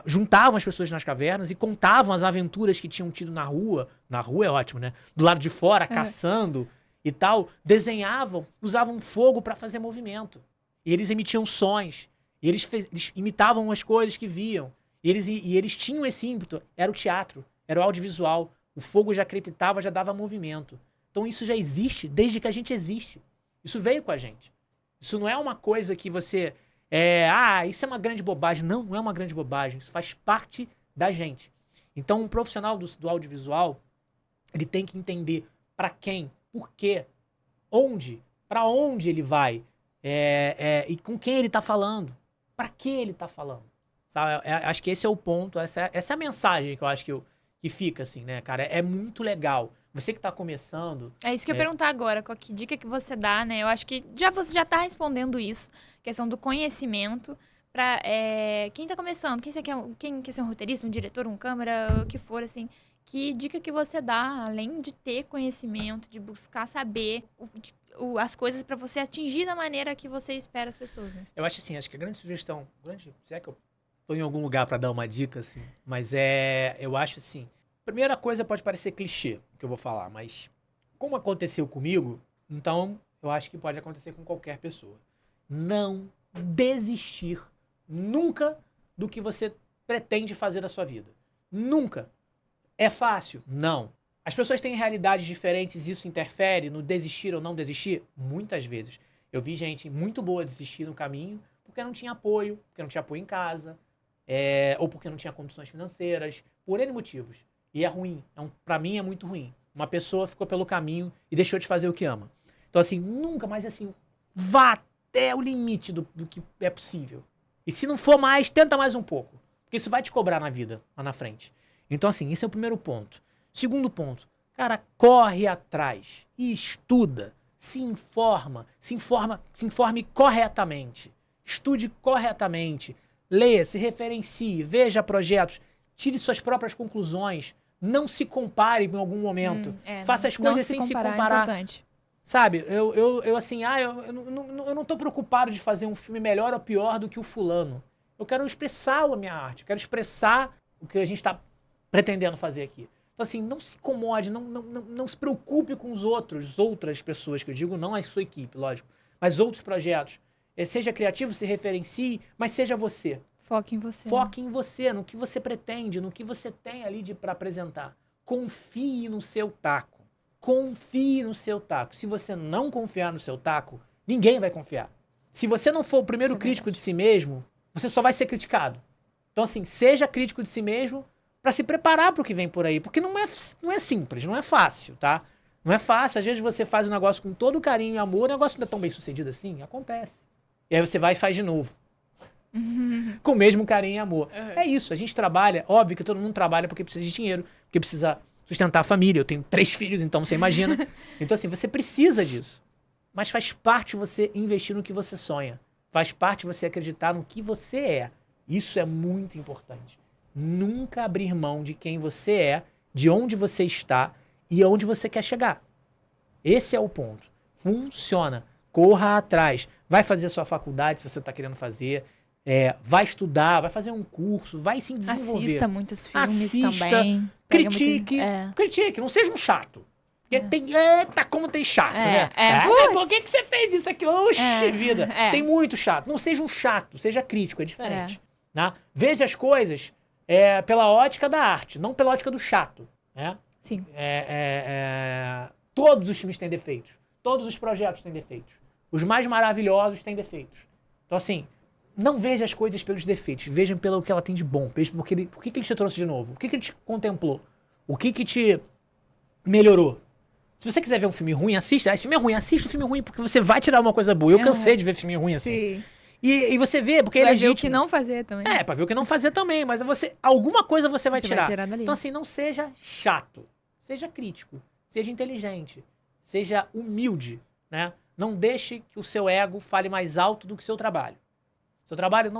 juntavam as pessoas nas cavernas e contavam as aventuras que tinham tido na rua. Na rua é ótimo, né? Do lado de fora, caçando e tal. Desenhavam, usavam fogo para fazer movimento. E eles emitiam sons. E eles imitavam as coisas que viam. E eles tinham esse ímpeto. Era o teatro, era o audiovisual. O fogo já crepitava, já dava movimento. Então isso já existe desde que a gente existe. Isso veio com a gente. Isso não é uma coisa que você... isso é uma grande bobagem. Não, não é uma grande bobagem. Isso faz parte da gente. Então, um profissional do audiovisual, ele tem que entender para quem, por quê, onde, para onde ele vai e com quem ele tá falando. Para que ele tá falando. Sabe? Acho que esse é o ponto, essa é a mensagem que eu acho que fica assim, né, cara? É muito legal. Você que tá começando... É isso que eu ia perguntar agora, qual que dica que você dá, né? Eu acho que você já tá respondendo isso, questão do conhecimento, pra quem tá começando, quem quer ser um roteirista, um diretor, um câmera, o que for, assim, que dica que você dá, além de ter conhecimento, de buscar saber as coisas pra você atingir da maneira que você espera as pessoas, né? Eu acho assim, acho que a grande sugestão, se é que eu tô em algum lugar pra dar uma dica, assim, mas eu acho assim, primeira coisa pode parecer clichê, o que eu vou falar, mas como aconteceu comigo, então eu acho que pode acontecer com qualquer pessoa. Não desistir nunca do que você pretende fazer da sua vida. Nunca. É fácil? Não. As pessoas têm realidades diferentes e isso interfere no desistir ou não desistir? Muitas vezes. Eu vi gente muito boa desistir no caminho porque não tinha apoio em casa, ou porque não tinha condições financeiras, por N motivos. E é ruim. Pra mim é muito ruim. Uma pessoa ficou pelo caminho e deixou de fazer o que ama. Então, assim, nunca mais assim, Vá até o limite do que é possível. E se não for mais, tenta mais um pouco. Porque isso vai te cobrar na vida, lá na frente. Então, assim, esse é o primeiro ponto. Segundo ponto, cara, corre atrás e estuda, se informe corretamente. Estude corretamente. Leia, se referencie, veja projetos, tire suas próprias conclusões. Não se compare em algum momento. Faça as coisas sem se comparar. É Sabe, eu assim, eu não tô preocupado de fazer um filme melhor ou pior do que o fulano. Eu quero expressar a minha arte, eu quero expressar o que a gente tá pretendendo fazer aqui. Então assim, não se incomode, não se preocupe com outras pessoas, que eu digo, não a sua equipe, lógico, mas outros projetos. Seja criativo, se referencie, mas seja você. Foque em você. Foque em você, no que você pretende, no que você tem ali para apresentar. Confie no seu taco. Confie no seu taco. Se você não confiar no seu taco, ninguém vai confiar. Se você não for o primeiro crítico de si mesmo, você só vai ser criticado. Então, assim, seja crítico de si mesmo para se preparar para o que vem por aí. Porque não é simples, não é fácil, tá? Não é fácil. Às vezes você faz um negócio com todo carinho e amor, o negócio não é tão bem sucedido assim. Acontece. E aí você vai e faz de novo. Com o mesmo carinho e amor. É isso, a gente trabalha. Óbvio que todo mundo trabalha porque precisa de dinheiro, porque precisa sustentar a família. Eu tenho 3 filhos, então você imagina. Então, assim, você precisa disso. Mas faz parte você investir no que você sonha. Faz parte você acreditar no que você é. Isso é muito importante. Nunca abrir mão de quem você é, de onde você está e aonde você quer chegar. Esse é o ponto. Funciona. Corra atrás. Vai fazer a sua faculdade se você está querendo fazer. Vai estudar, vai fazer um curso, vai se desenvolver. Assista muitos filmes também. Critique, não seja um chato. Porque como tem chato, né? Por que você fez isso aqui? Oxe, vida. Tem muito chato. Não seja um chato, seja crítico, é diferente. Né? Veja as coisas pela ótica da arte, não pela ótica do chato. Né? Sim. Todos os filmes têm defeitos. Todos os projetos têm defeitos. Os mais maravilhosos têm defeitos. Então, assim, não veja as coisas pelos defeitos, veja pelo que ela tem de bom. Veja por que ele te trouxe de novo, o que ele te contemplou, o que te melhorou. Se você quiser ver um filme ruim, assista. Esse filme é ruim, assista o filme ruim, porque você vai tirar uma coisa boa. Eu cansei de ver filme ruim assim. Sim. E você vê, porque ele é legítimo. Pra ver o que não fazer também. Pra ver o que não fazer também, mas alguma coisa você vai tirar. Dali. Então assim, não seja chato, seja crítico, seja inteligente, seja humilde, né? Não deixe que o seu ego fale mais alto do que o seu trabalho. Seu trabalho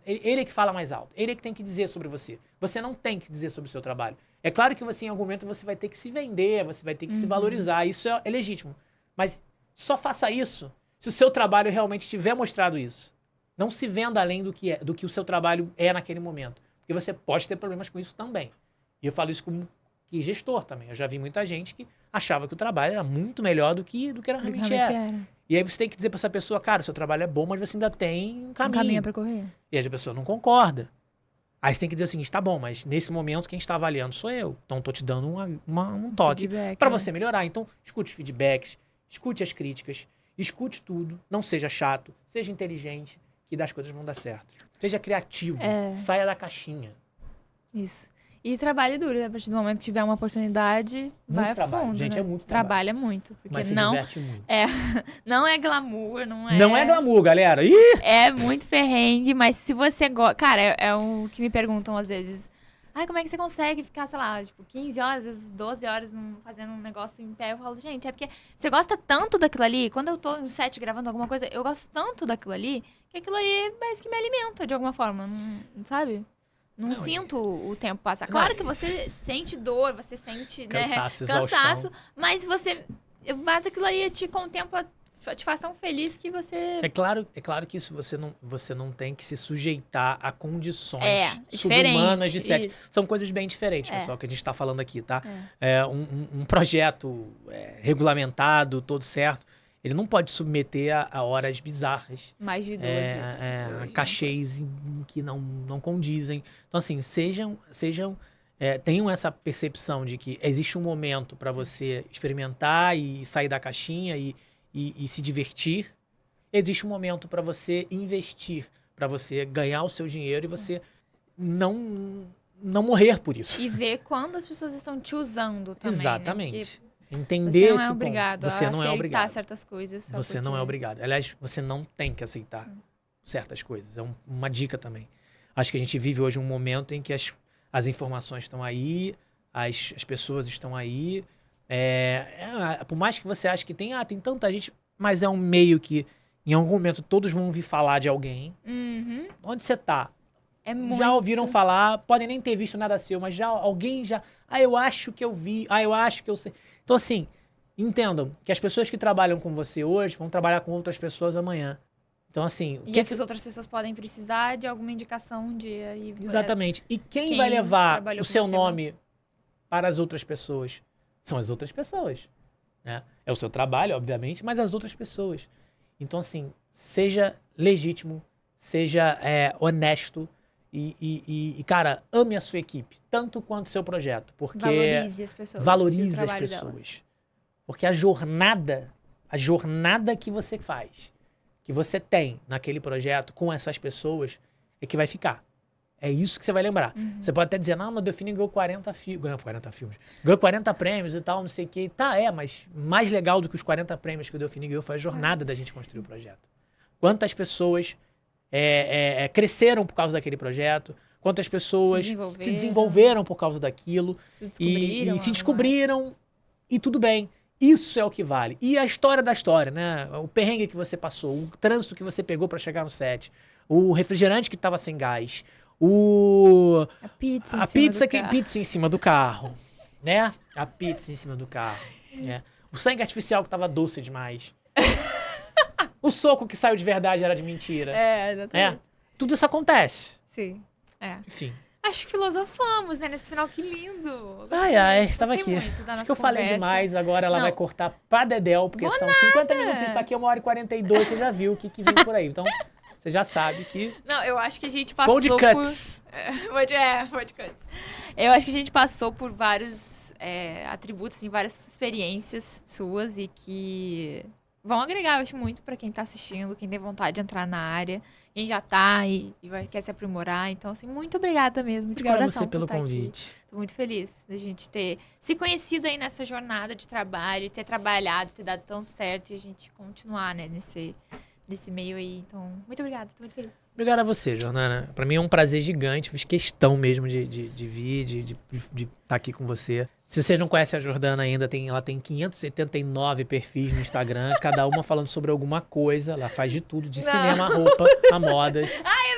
ele é que fala mais alto. Ele é que tem que dizer sobre você. Você não tem que dizer sobre o seu trabalho. É claro que você, em algum momento, você vai ter que se vender, você vai ter que se valorizar. Isso é legítimo. Mas só faça isso se o seu trabalho realmente tiver mostrado isso. Não se venda além do que o seu trabalho é naquele momento. Porque você pode ter problemas com isso também. E eu falo isso como gestor também. Eu já vi muita gente que achava que o trabalho era muito melhor do que realmente era. E aí você tem que dizer pra essa pessoa, cara, o seu trabalho é bom, mas você ainda tem um caminho. Um caminho pra correr. E aí a pessoa não concorda. Aí você tem que dizer o seguinte, tá bom, mas nesse momento quem está avaliando sou eu. Então tô te dando um toque para você melhorar. Então escute os feedbacks, escute as críticas, escute tudo, não seja chato, seja inteligente, que as coisas vão dar certo. Seja criativo, saia da caixinha. Isso. E trabalhe duro, né? A partir do momento que tiver uma oportunidade, vai a fundo, gente, né? é muito trabalho. Trabalha muito. Porque mas se diverte muito. Não é glamour, não é... Não é glamour, galera. Ih! É muito perrengue, mas se você gosta... Cara, é o que me perguntam às vezes. Como é que você consegue ficar, sei lá, 15 horas, às vezes 12 horas fazendo um negócio em pé? Eu falo, gente, é porque você gosta tanto daquilo ali. Quando eu tô no set gravando alguma coisa, eu gosto tanto daquilo ali, que aquilo ali parece que me alimenta de alguma forma, não sabe? Não sinto o tempo passar. Claro que você sente dor, você sente cansaço, mas mas aquilo aí te contempla, te faz tão feliz que você... É claro que isso você não tem que se sujeitar a condições subhumanas de set. São coisas bem diferentes, pessoal, que a gente está falando aqui, tá? Um projeto regulamentado, todo certo, ele não pode submeter a horas bizarras. Mais de 12. A cachês que não condizem. Então, assim, tenham essa percepção de que existe um momento para você experimentar e sair da caixinha e se divertir. Existe um momento para você investir, para você ganhar o seu dinheiro e você não morrer por isso. E ver quando as pessoas estão te usando também. Exatamente. Né? Entender Você não esse é ponto. obrigado Você a não é aceitar obrigado. certas coisas. Só Você não é porque- obrigado. Aliás, você não tem que aceitar certas coisas. É uma dica também. Acho que a gente vive hoje um momento em que as informações estão aí, as pessoas estão aí. Por mais que você ache que tem tanta gente, mas é um meio que em algum momento todos vão ouvir falar de alguém. Uhum. Onde você tá? É muito. Já ouviram falar, podem nem ter visto nada seu, mas alguém já. Eu acho que eu vi. Eu acho que eu sei. Então, assim, entendam que as pessoas que trabalham com você hoje vão trabalhar com outras pessoas amanhã. Então, assim. E essas outras pessoas podem precisar de alguma indicação um dia. Exatamente. E quem quem vai levar trabalhou o com seu você nome para as outras pessoas? São as outras pessoas. Né? É o seu trabalho, obviamente, mas as outras pessoas. Então, assim, seja legítimo, seja honesto e, cara, ame a sua equipe, tanto quanto o seu projeto. Porque Valorize as pessoas. e o valorize as trabalho pessoas. delas. Porque a jornada que você faz, que você tem naquele projeto com essas pessoas, é que vai ficar. É isso que você vai lembrar. Você pode até dizer, não, mas o Delfino ganhou 40 filmes. Ganhou 40 prêmios e tal, não sei o quê. Tá, mas mais legal do que os 40 prêmios que o Delfino ganhou foi a jornada da gente construir o projeto. Quantas pessoas cresceram por causa daquele projeto, quantas pessoas se desenvolveram por causa daquilo e se descobriram e tudo bem. Isso é o que vale. E a história da história, né? O perrengue que você passou, o trânsito que você pegou para chegar no set, o refrigerante que estava sem gás, A pizza pizza em cima do carro, né? A pizza em cima do carro, né? O sangue artificial que estava doce demais. O soco que saiu de verdade era de mentira. Exatamente. Tudo isso acontece. Sim. Enfim. Acho que filosofamos, né? Nesse final, que lindo. Estava aqui. Acho que eu falei demais, agora ela vai cortar pra dedéu, porque são 50 minutos, está aqui 1h42, você já viu o que vem por aí. Então, você já sabe que... Não, eu acho que a gente passou Podcuts. Podcuts. Eu acho que a gente passou por vários atributos, assim, várias experiências suas e que vão agregar, eu acho, muito pra quem tá assistindo, quem tem vontade de entrar na área, quem já tá e quer se aprimorar. Então, assim, muito obrigada mesmo, de coração. Obrigado você pelo por estar convite. Aqui. Tô muito feliz da gente ter se conhecido aí nessa jornada de trabalho, ter trabalhado, ter dado tão certo e a gente continuar, né, nesse meio aí. Então, muito obrigada, tô muito feliz. Obrigado a você, Jordana. Pra mim é um prazer gigante. Fiz questão mesmo de vir, de estar aqui com você. Se vocês não conhecem a Jordana ainda, ela tem 579 perfis no Instagram, cada uma falando sobre alguma coisa. Ela faz de tudo, de cinema, a roupa, a modas.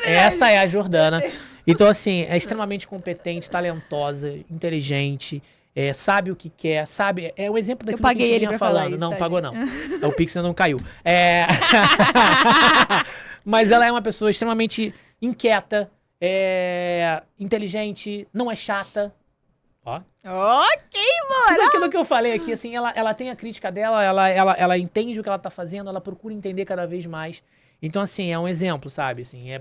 Essa é a Jordana. Então, assim, é extremamente competente, talentosa, inteligente. Sabe o que quer, sabe... É o exemplo daquilo que a gente vinha falando. Não, pagou não. O Pix não caiu. Mas ela é uma pessoa extremamente inquieta, inteligente, não é chata. Ó. Ok, mano! Tudo aquilo que eu falei aqui, assim, ela tem a crítica dela, ela entende o que ela tá fazendo, ela procura entender cada vez mais. Então, assim, é um exemplo, sabe? Assim, é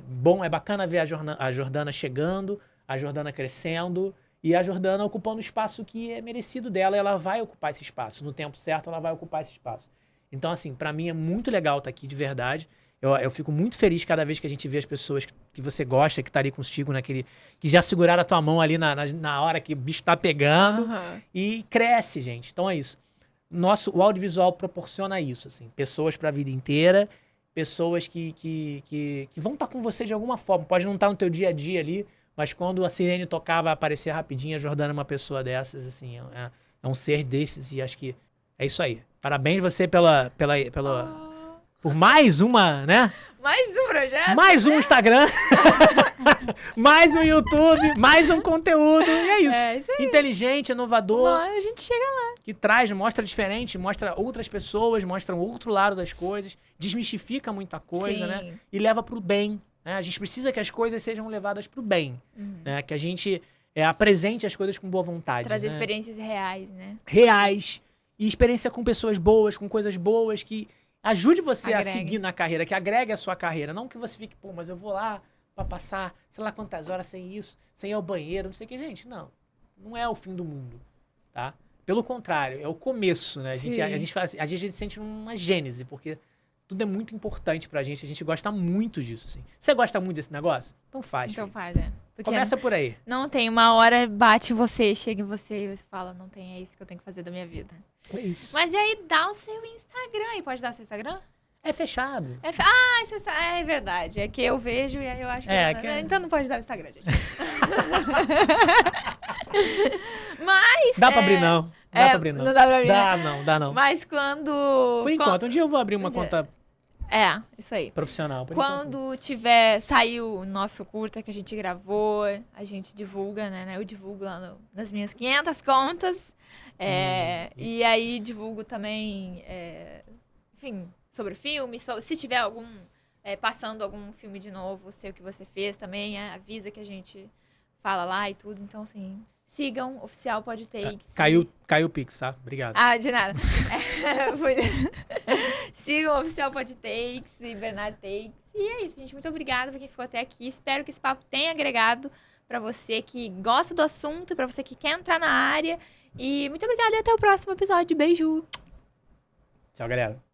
bacana ver a Jordana chegando, a Jordana crescendo e a Jordana ocupando o espaço que é merecido dela, e ela vai ocupar esse espaço. No tempo certo, ela vai ocupar esse espaço. Então, assim, pra mim é muito legal estar aqui, de verdade. Eu fico muito feliz cada vez que a gente vê as pessoas que você gosta, que tá ali contigo naquele... Que já seguraram a tua mão ali na hora que o bicho tá pegando. E cresce, gente. Então é isso. O audiovisual proporciona isso, assim. Pessoas pra vida inteira. Pessoas que vão estar com você de alguma forma. Pode não estar no teu dia a dia ali, mas quando a sirene tocar, vai aparecer rapidinho. A Jordana é uma pessoa dessas, assim. É um ser desses e acho que é isso aí. Parabéns você por mais uma, né? Mais um projeto. Mais um Instagram. Mais um YouTube. Mais um conteúdo. E é isso. É isso aí. Inteligente, inovador. Uma hora a gente chega lá. Que mostra diferente, mostra outras pessoas, mostra um outro lado das coisas. Desmistifica muita coisa, né? E leva pro bem. Né? A gente precisa que as coisas sejam levadas pro bem. Né? Que a gente apresente as coisas com boa vontade. Trazer né? experiências reais, né? Reais. E experiência com pessoas boas, com coisas boas que... Ajude você a seguir na carreira, que agregue a sua carreira. Não que você fique, mas eu vou lá pra passar, sei lá quantas horas sem isso, sem ir ao banheiro, não sei o que. Gente, não é o fim do mundo, tá? Pelo contrário, é o começo, né? A gente sente uma gênese, porque tudo é muito importante pra gente. A gente gosta muito disso, assim. Você gosta muito desse negócio? Então faz. Então filho. faz, Porque Começa por aí. não tem uma hora, bate você, chega em você e você fala, não tem, é isso que eu tenho que fazer da minha vida. É isso. Mas e aí, dá o seu Instagram aí, pode dar o seu Instagram? É fechado. É verdade, é que eu vejo e aí eu acho que... Então não pode dar o Instagram, gente. Mas... Dá pra abrir, não. Dá pra abrir, não. Não dá pra abrir, Dá não. Mas quando... Por enquanto, um dia eu vou abrir uma conta isso aí. profissional. Quando saiu o nosso curta que a gente gravou, a gente divulga, né? Eu divulgo lá nas minhas 500 contas. E aí divulgo também, enfim, sobre o filme. Se tiver algum, passando algum filme de novo, sei o que você fez também, avisa que a gente fala lá e tudo. Então, assim, sigam Oficial Podtakes. Caiu o Pix, tá? Obrigado. De nada. Sigam o Oficial Podtakes e Bernard Takes. E é isso, gente. Muito obrigada por quem ficou até aqui. Espero que esse papo tenha agregado pra você que gosta do assunto, pra você que quer entrar na área. E muito obrigada e até o próximo episódio. Beijo! Tchau, galera.